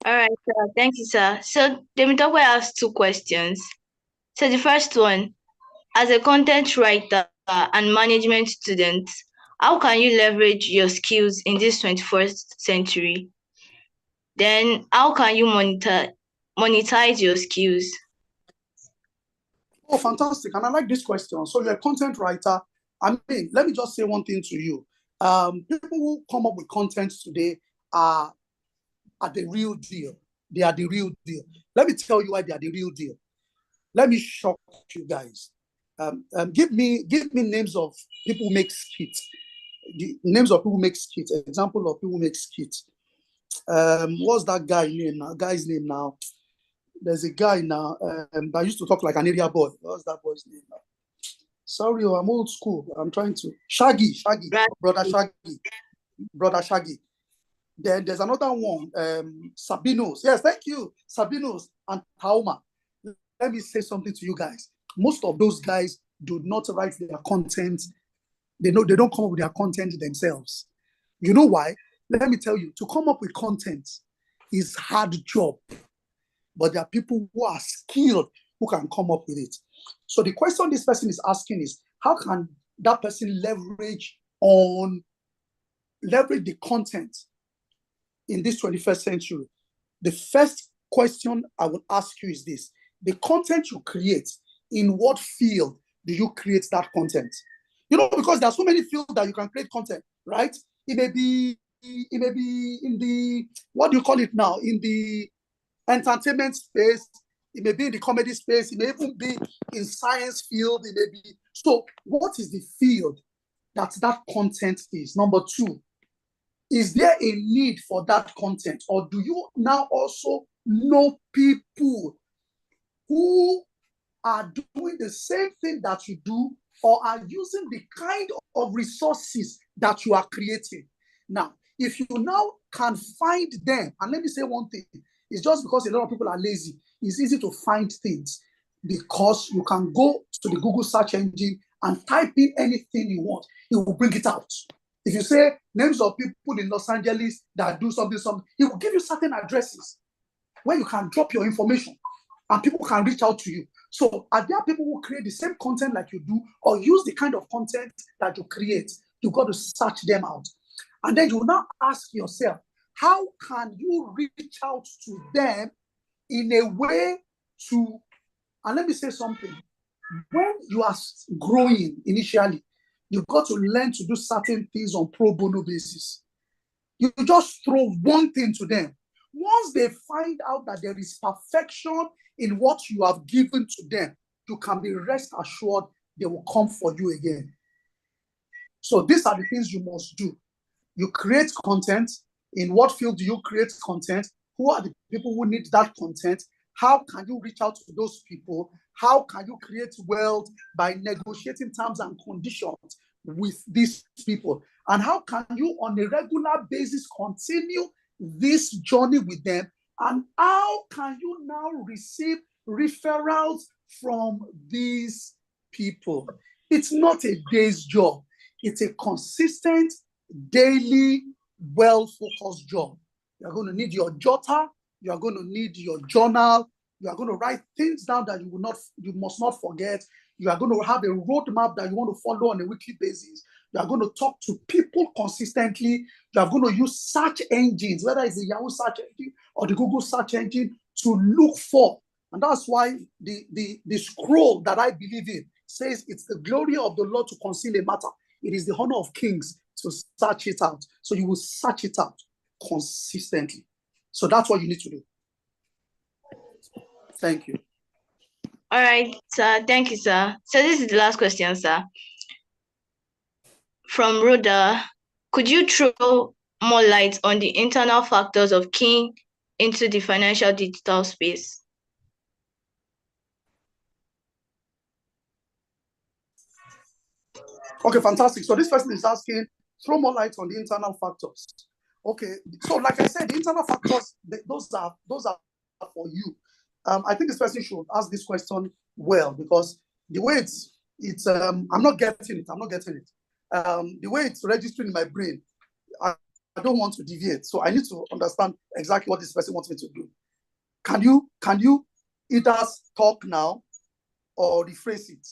All right, sir. Thank you, sir. So Temitope has two questions. So the first one, as a content writer and management student, how can you leverage your skills in this 21st century? Then how can you monetize your skills? Oh, fantastic. And I like this question. So you're a content writer. I mean, let me just say one thing to you. People who come up with content today are the real deal. They are the real deal. Let me tell you why they are the real deal. Let me shock you guys. Give me names of people who make skits. The names of people who make skits. Example of people who make skits. What's that guy's name now? There's a guy now that used to talk like an area boy. What's that boy's name now? Sorry, I'm old school. I'm trying to. Shaggy, brother Shaggy. Then there's another one, Sabinos. Yes, thank you, Sabinos and Tauma. Let me say something to you guys. Most of those guys do not write their content. They don't come up with their content themselves. You know why? Let me tell you, to come up with content is hard job. But there are people who are skilled who can come up with it. So the question this person is asking is, how can that person leverage the content in this 21st century? The first question I would ask you is this: the content you create, in what field do you create that content? Because there are so many fields that you can create content, right? It may be in the, what do you call it now, in the entertainment space, it may be in the comedy space, it may even be in science field, it may be. So what is the field that content is? Number two, is there a need for that content? Or do you now also know people who are doing the same thing that you do, or are using the kind of resources that you are creating? Now, if you now can find them, and let me say one thing, it's just because a lot of people are lazy, it's easy to find things because you can go to the Google search engine and type in anything you want, it will bring it out. If you say names of people in Los Angeles that do something, it will give you certain addresses where you can drop your information and people can reach out to you. So are there people who create the same content like you do, or use the kind of content that you create? You got to search them out. And then you will now ask yourself, how can you reach out to them in a way to, and let me say something, when you are growing initially, you've got to learn to do certain things on pro bono basis. You just throw one thing to them. Once they find out that there is perfection in what you have given to them, you can be rest assured they will come for you again. So these are the things you must do. You create content. In what field do you create content? Who are the people who need that content? How can you reach out to those people? How can you create wealth by negotiating terms and conditions with these people? And how can you on a regular basis continue this journey with them? And how can you now receive referrals from these people? It's not a day's job. It's a consistent, daily, well-focused job. You're going to need your jotter. You are going to need your journal. You are going to write things down that you must not forget. You are going to have a roadmap that you want to follow on a weekly basis. You are going to talk to people consistently. You are going to use search engines, whether it's the Yahoo search engine or the Google search engine, to look for. And that's why the scroll that I believe in says it's the glory of the Lord to conceal a matter. It is the honor of kings to search it out. So you will search it out consistently. So that's what you need to do. Thank you. All right, sir. Thank you, sir. So this is the last question, sir. From Rhoda, could you throw more light on the internal factors of keying into the financial digital space? Okay, fantastic. So this person is asking, throw more light on the internal factors. Okay, so like I said, the internal factors, those are for you. I think this person should ask this question well, because the way it's I'm not getting it. The way it's registering in my brain, I don't want to deviate. So I need to understand exactly what this person wants me to do. Can you either talk now or rephrase it?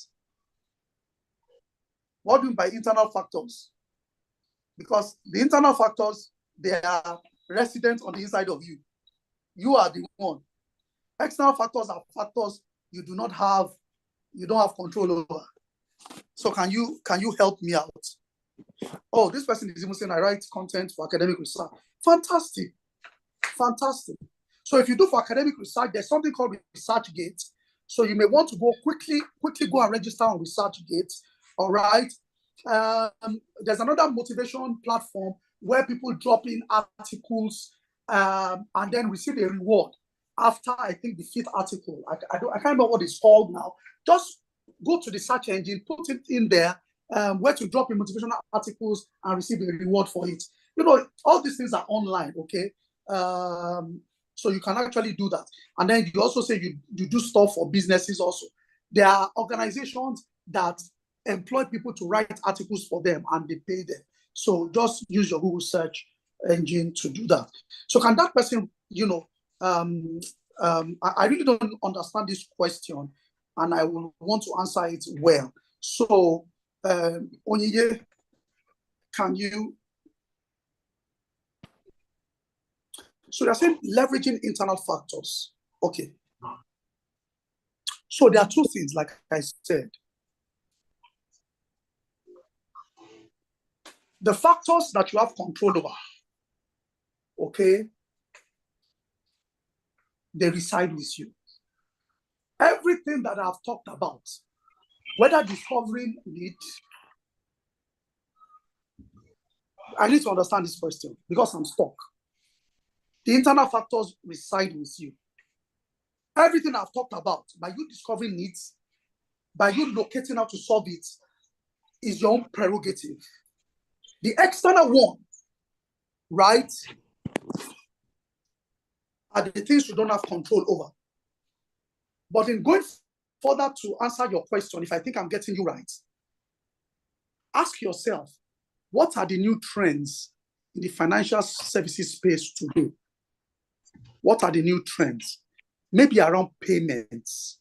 What do you mean by internal factors? Because the internal factors, they are resident on the inside of you. You are the one. External factors are factors you don't have control over. So can you help me out? Oh, this person is even saying I write content for academic research. Fantastic. So if you do for academic research, there's something called ResearchGate. So you may want to go quickly go and register on ResearchGate. All right. There's another motivation platform where people drop in articles and then receive a reward after, I think, the 5th article. I can't remember what it's called now. Just go to the search engine, put it in there, where to drop in motivational articles and receive a reward for it. All these things are online, okay? So you can actually do that. And then you also say you do stuff for businesses also. There are organizations that employ people to write articles for them and they pay them. So just use your Google search engine to do that. So can that person, I really don't understand this question and I will want to answer it well. So Onyeye, can you? So they're saying leveraging internal factors. Okay. So there are two things, like I said. The factors that you have control over, okay, they reside with you. Everything that I've talked about, whether discovering need, I need to understand this question because I'm stuck. The internal factors reside with you. Everything I've talked about, by you discovering needs, by you locating how to solve it, is your own prerogative. The external one, right, are the things you don't have control over. But in going further to answer your question, if I think I'm getting you right, ask yourself, what are the new trends in the financial services space today? What are the new trends? Maybe around payments,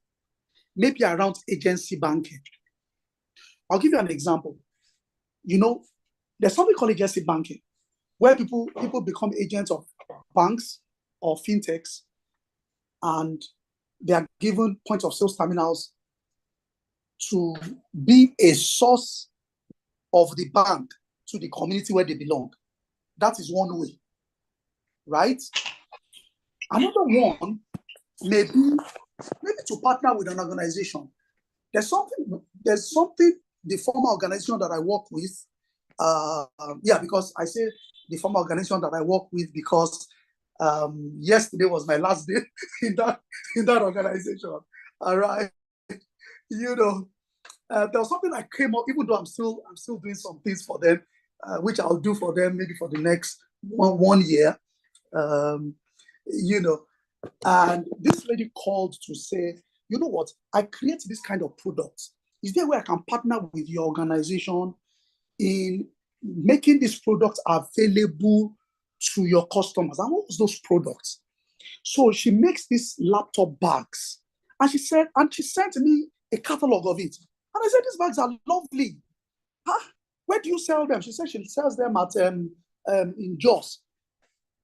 maybe around agency banking. I'll give you an example. You know, there's something called agency banking, where people become agents of banks or fintechs, and they are given point of sales terminals to be a source of the bank to the community where they belong. That is one way, right? Another one may be maybe to partner with an organization. There's something, the former organization that I work with, because I say the former organization that I work with because yesterday was my last day in that organization. All right, you know, there was something I came up, even though I'm still doing some things for them, which I'll do for them maybe for the next one year. You know, and this lady called to say, you know what, I create this kind of product. Is there a way I can partner with your organization in making this product available to your customers? And what was those products? So she makes these laptop bags. And she sent me a catalog of it. And I said, these bags are lovely. Huh? Where do you sell them? She said she sells them at in Jos.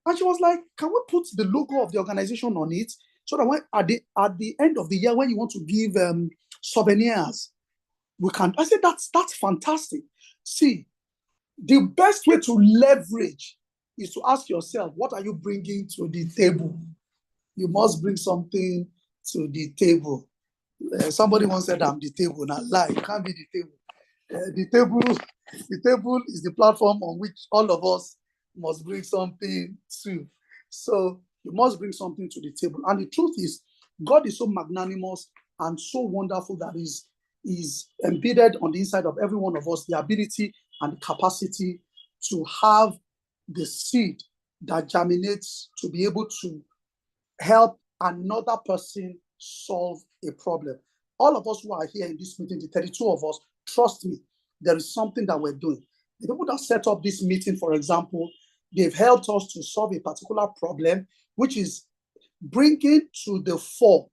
And she was like, can we put the logo of the organization on it so that when at the end of the year, when you want to give souvenirs, we can. I said, that's fantastic. See, the best way to leverage is to ask yourself, what are you bringing to the table? You must bring something to the table. Somebody once said, I'm the table. Now, lie, you can't be the table. The table is the platform on which all of us must bring something to. So you must bring something to the table. And the truth is, God is so magnanimous and so wonderful that is embedded on the inside of every one of us, the ability and the capacity to have the seed that germinates to be able to help another person solve a problem. All of us who are here in this meeting, the 32 of us, trust me, there is something that we're doing. The people that set up this meeting, for example, they've helped us to solve a particular problem, which is bringing to the fore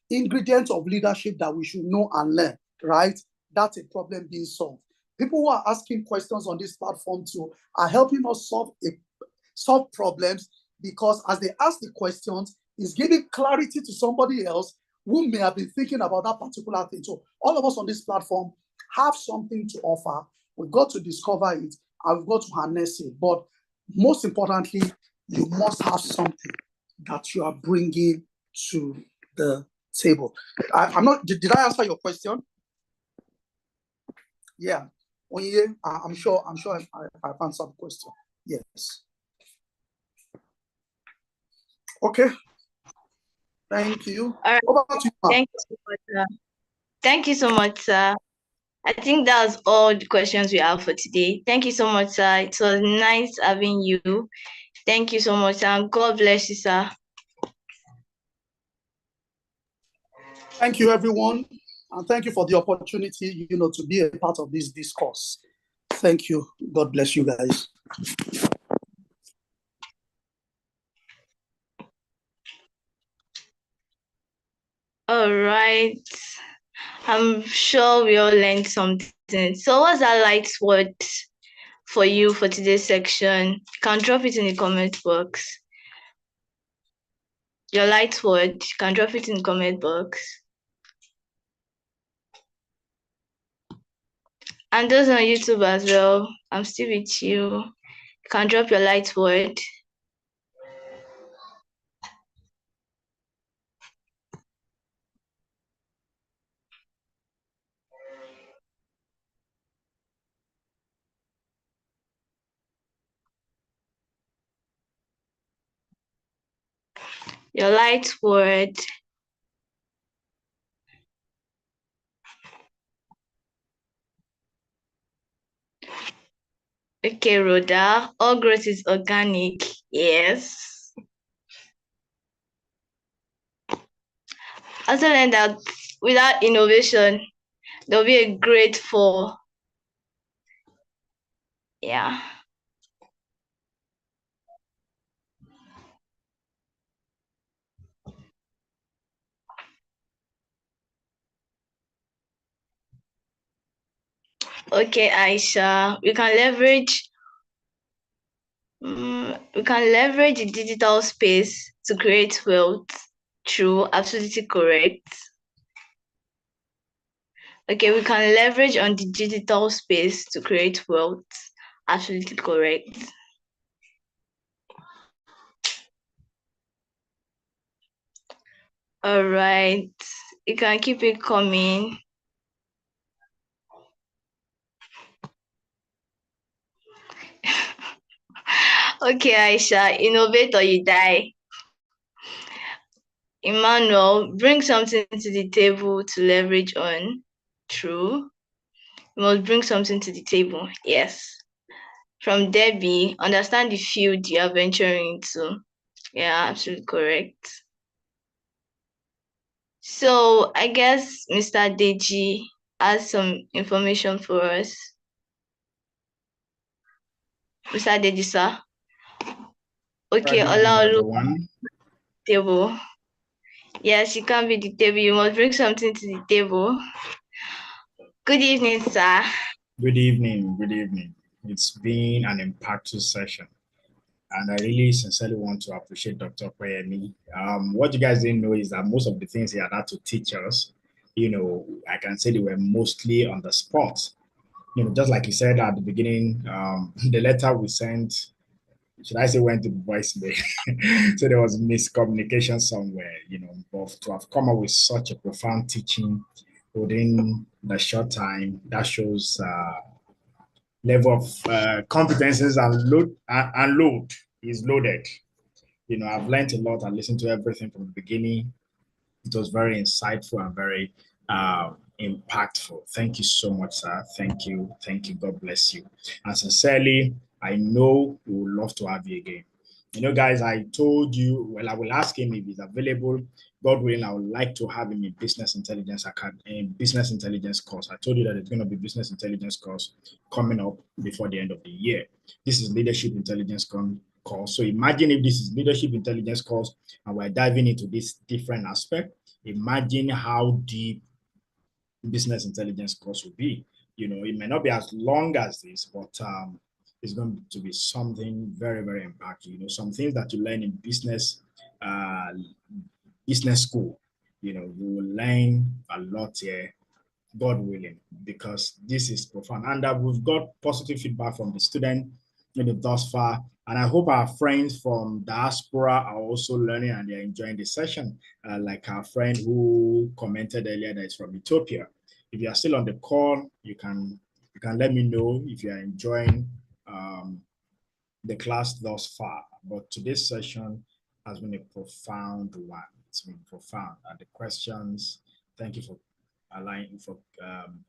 ingredients of leadership that we should know and learn, right? That's a problem being solved. People who are asking questions on this platform too are helping us solve problems, because as they ask the questions, it's giving clarity to somebody else who may have been thinking about that particular thing. So all of us on this platform have something to offer. We've got to discover it and we've got to harness it. But most importantly, you must have something that you are bringing to the table. I'm not. Did I answer your question? Yeah. I'm sure I've answered the question. Yes. Okay. Thank you. All right. Over to you, Thank you so much, sir. Thank you so much, sir. I think that's all the questions we have for today. Thank you so much, sir. It was nice having you. Thank you so much, sir. And God bless you, sir. Thank you, everyone. And thank you for the opportunity, to be a part of this discourse. Thank you. God bless you guys. All right. I'm sure we all learned something. So what's that light word for you for today's section? You can drop it in the comment box. Your light word, you can drop it in the comment box. And those on YouTube as well, I'm still with you. You can drop your light word. Your light word. Okay, Rhoda. All growth is organic. Yes. Also learned that without innovation, there'll be a great fall. Yeah. Okay, Aisha. We can leverage the digital space to create wealth. True, absolutely correct. Okay, we can leverage on the digital space to create wealth. Absolutely correct. All right, you can keep it coming. Okay, Aisha, innovate or you die. Emmanuel, bring something to the table to leverage on. True. You must bring something to the table. Yes. From Debbie, understand the field you are venturing into. Yeah, absolutely correct. So I guess Mr. Deji has some information for us. Mr. Deji, sir. Okay, Good evening, Olaolu, everyone. table. Yes, you can't be the table. You must bring something to the table. Good evening, sir. Good evening. Good evening. It's been an impactful session, and I really sincerely want to appreciate Dr. Opeyemi. What you guys didn't know is that most of the things he had to teach us, I can say they were mostly on the spot. Just like he said at the beginning, the letter we sent, should I say, went to the voicemail. So there was miscommunication somewhere, but to have come up with such a profound teaching within the short time, that shows level of competences and load is loaded. I've learned a lot. I listened to everything from the beginning. It was very insightful and very impactful. Thank you so much, sir. Thank you. Thank you. God bless you. And sincerely, I know we would love to have you again. Guys, I told you, well, I will ask him if he's available. God willing, I would like to have him in business intelligence course. I told you that it's going to be business intelligence course coming up before the end of the year. This is leadership intelligence course. So imagine if this is leadership intelligence course and we're diving into this different aspect. Imagine how deep business intelligence course will be. It may not be as long as this, but it's going to be something very, very impactful. Some things that you learn in business school, you will learn a lot here, God willing, because this is profound. And we've got positive feedback from the student thus far. And I hope our friends from diaspora are also learning and they're enjoying the session, like our friend who commented earlier that is from Ethiopia. If you are still on the call, you can let me know if you are enjoying the class thus far. But today's session has been a profound one. It's been profound. And the questions, thank you for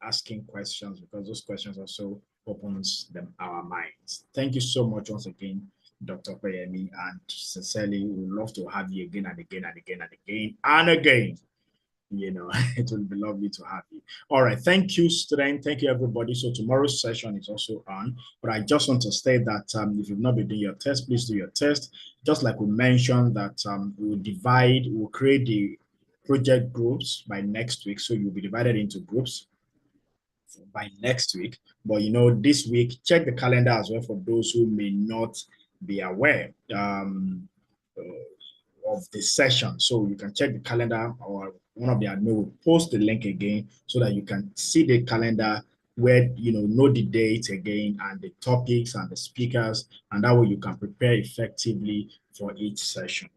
asking questions, because those questions also opens our minds. Thank you so much once again, Dr. Opeyemi, and sincerely, we would love to have you again and again and again and again and again. It will be lovely to have you. All right. Thank you, student. Thank you, everybody. So tomorrow's session is also on, but I just want to state that if you've not been doing your test, please do your test. Just like we mentioned that we'll create project groups by next week. So you'll be divided into groups by next week. But this week, check the calendar as well for those who may not be aware of the session. So you can check the calendar, or one of the admin will post the link again so that you can see the calendar where know the date again and the topics and the speakers, and that way you can prepare effectively for each session.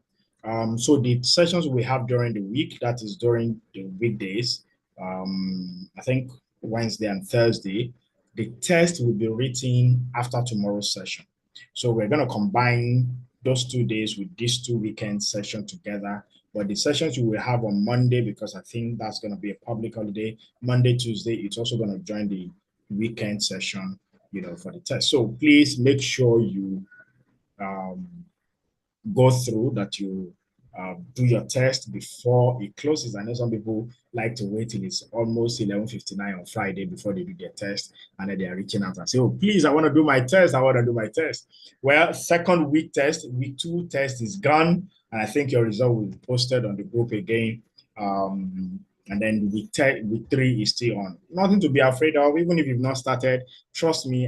So the sessions we have during the week, that is during the weekdays, I think Wednesday and Thursday, the test will be written after tomorrow's session. So we're going to combine those 2 days with these 2 weekend sessions together. But the sessions you will have on Monday, because I think that's going to be a public holiday, Monday, Tuesday, it's also going to join the weekend session, for the test. So please make sure you go through that, you do your test before it closes. I know some people like to wait till it's almost 11:59 on Friday before they do their test, and then they are reaching out and say, oh, please, I want to do my test. I want to do my test. Well, second week test, week 2 test is gone, and I think your result will be posted on the group again. And then week 3 is still on. Nothing to be afraid of, even if you've not started. Trust me,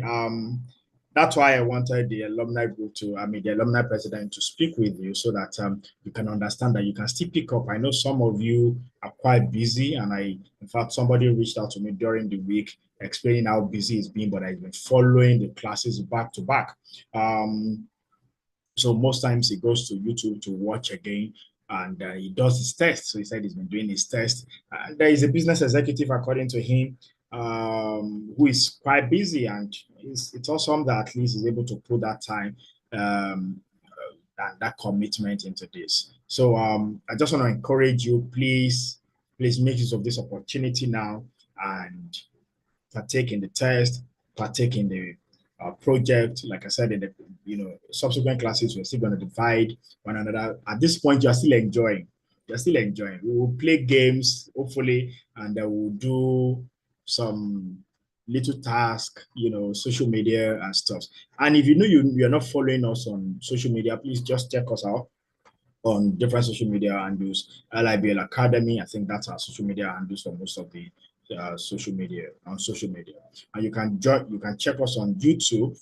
that's why I wanted the alumni group the alumni president to speak with you, so that you can understand that you can still pick up. I know some of you are quite busy, and in fact, somebody reached out to me during the week explaining how busy it's been, but I've been following the classes back to back. So most times he goes to YouTube to watch again, and he does his test. So he said he's been doing his test. There is a business executive, according to him, who is quite busy, and it's awesome that at least he's able to put that time and that commitment into this. So I just want to encourage you, please make use of this opportunity now and partake in the test, partake in the project. Like I said, in the subsequent classes, we're still going to divide one another. At this point, you're still enjoying. You're still enjoying. We will play games, hopefully, and we'll do some little task, social media and stuff. And if you're not following us on social media, please just check us out on different social media handles. LIBL Academy, I think that's our social media handles for most of the social media, and you can check us on YouTube.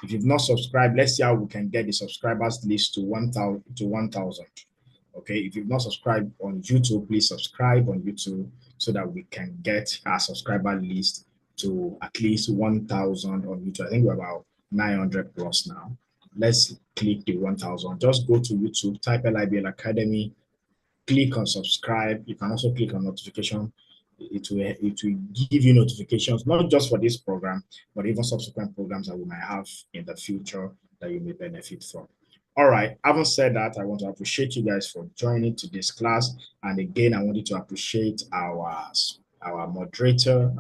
If you've not subscribed, let's see how we can get the subscribers list to 1,000. Okay, if you've not subscribed on YouTube, please subscribe on YouTube so that we can get our subscriber list to at least 1,000 on YouTube. I think we're about 900 plus now. Let's click the 1,000. Just go to YouTube, type LIBL Academy, click on subscribe. You can also click on notification. It will give you notifications, not just for this program, but even subsequent programs that we might have in the future that you may benefit from. All right, having said that, I want to appreciate you guys for joining to this class. And again, I wanted to appreciate our moderator.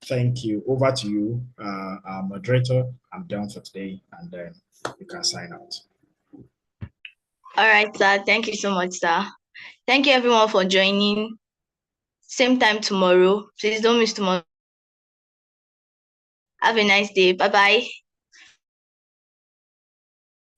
Thank you. Over to you, our moderator. I'm done for today, and then you can sign out. All right, sir. Thank you so much, sir. Thank you, everyone, for joining. Same time tomorrow. Please don't miss tomorrow. Have a nice day. Bye-bye.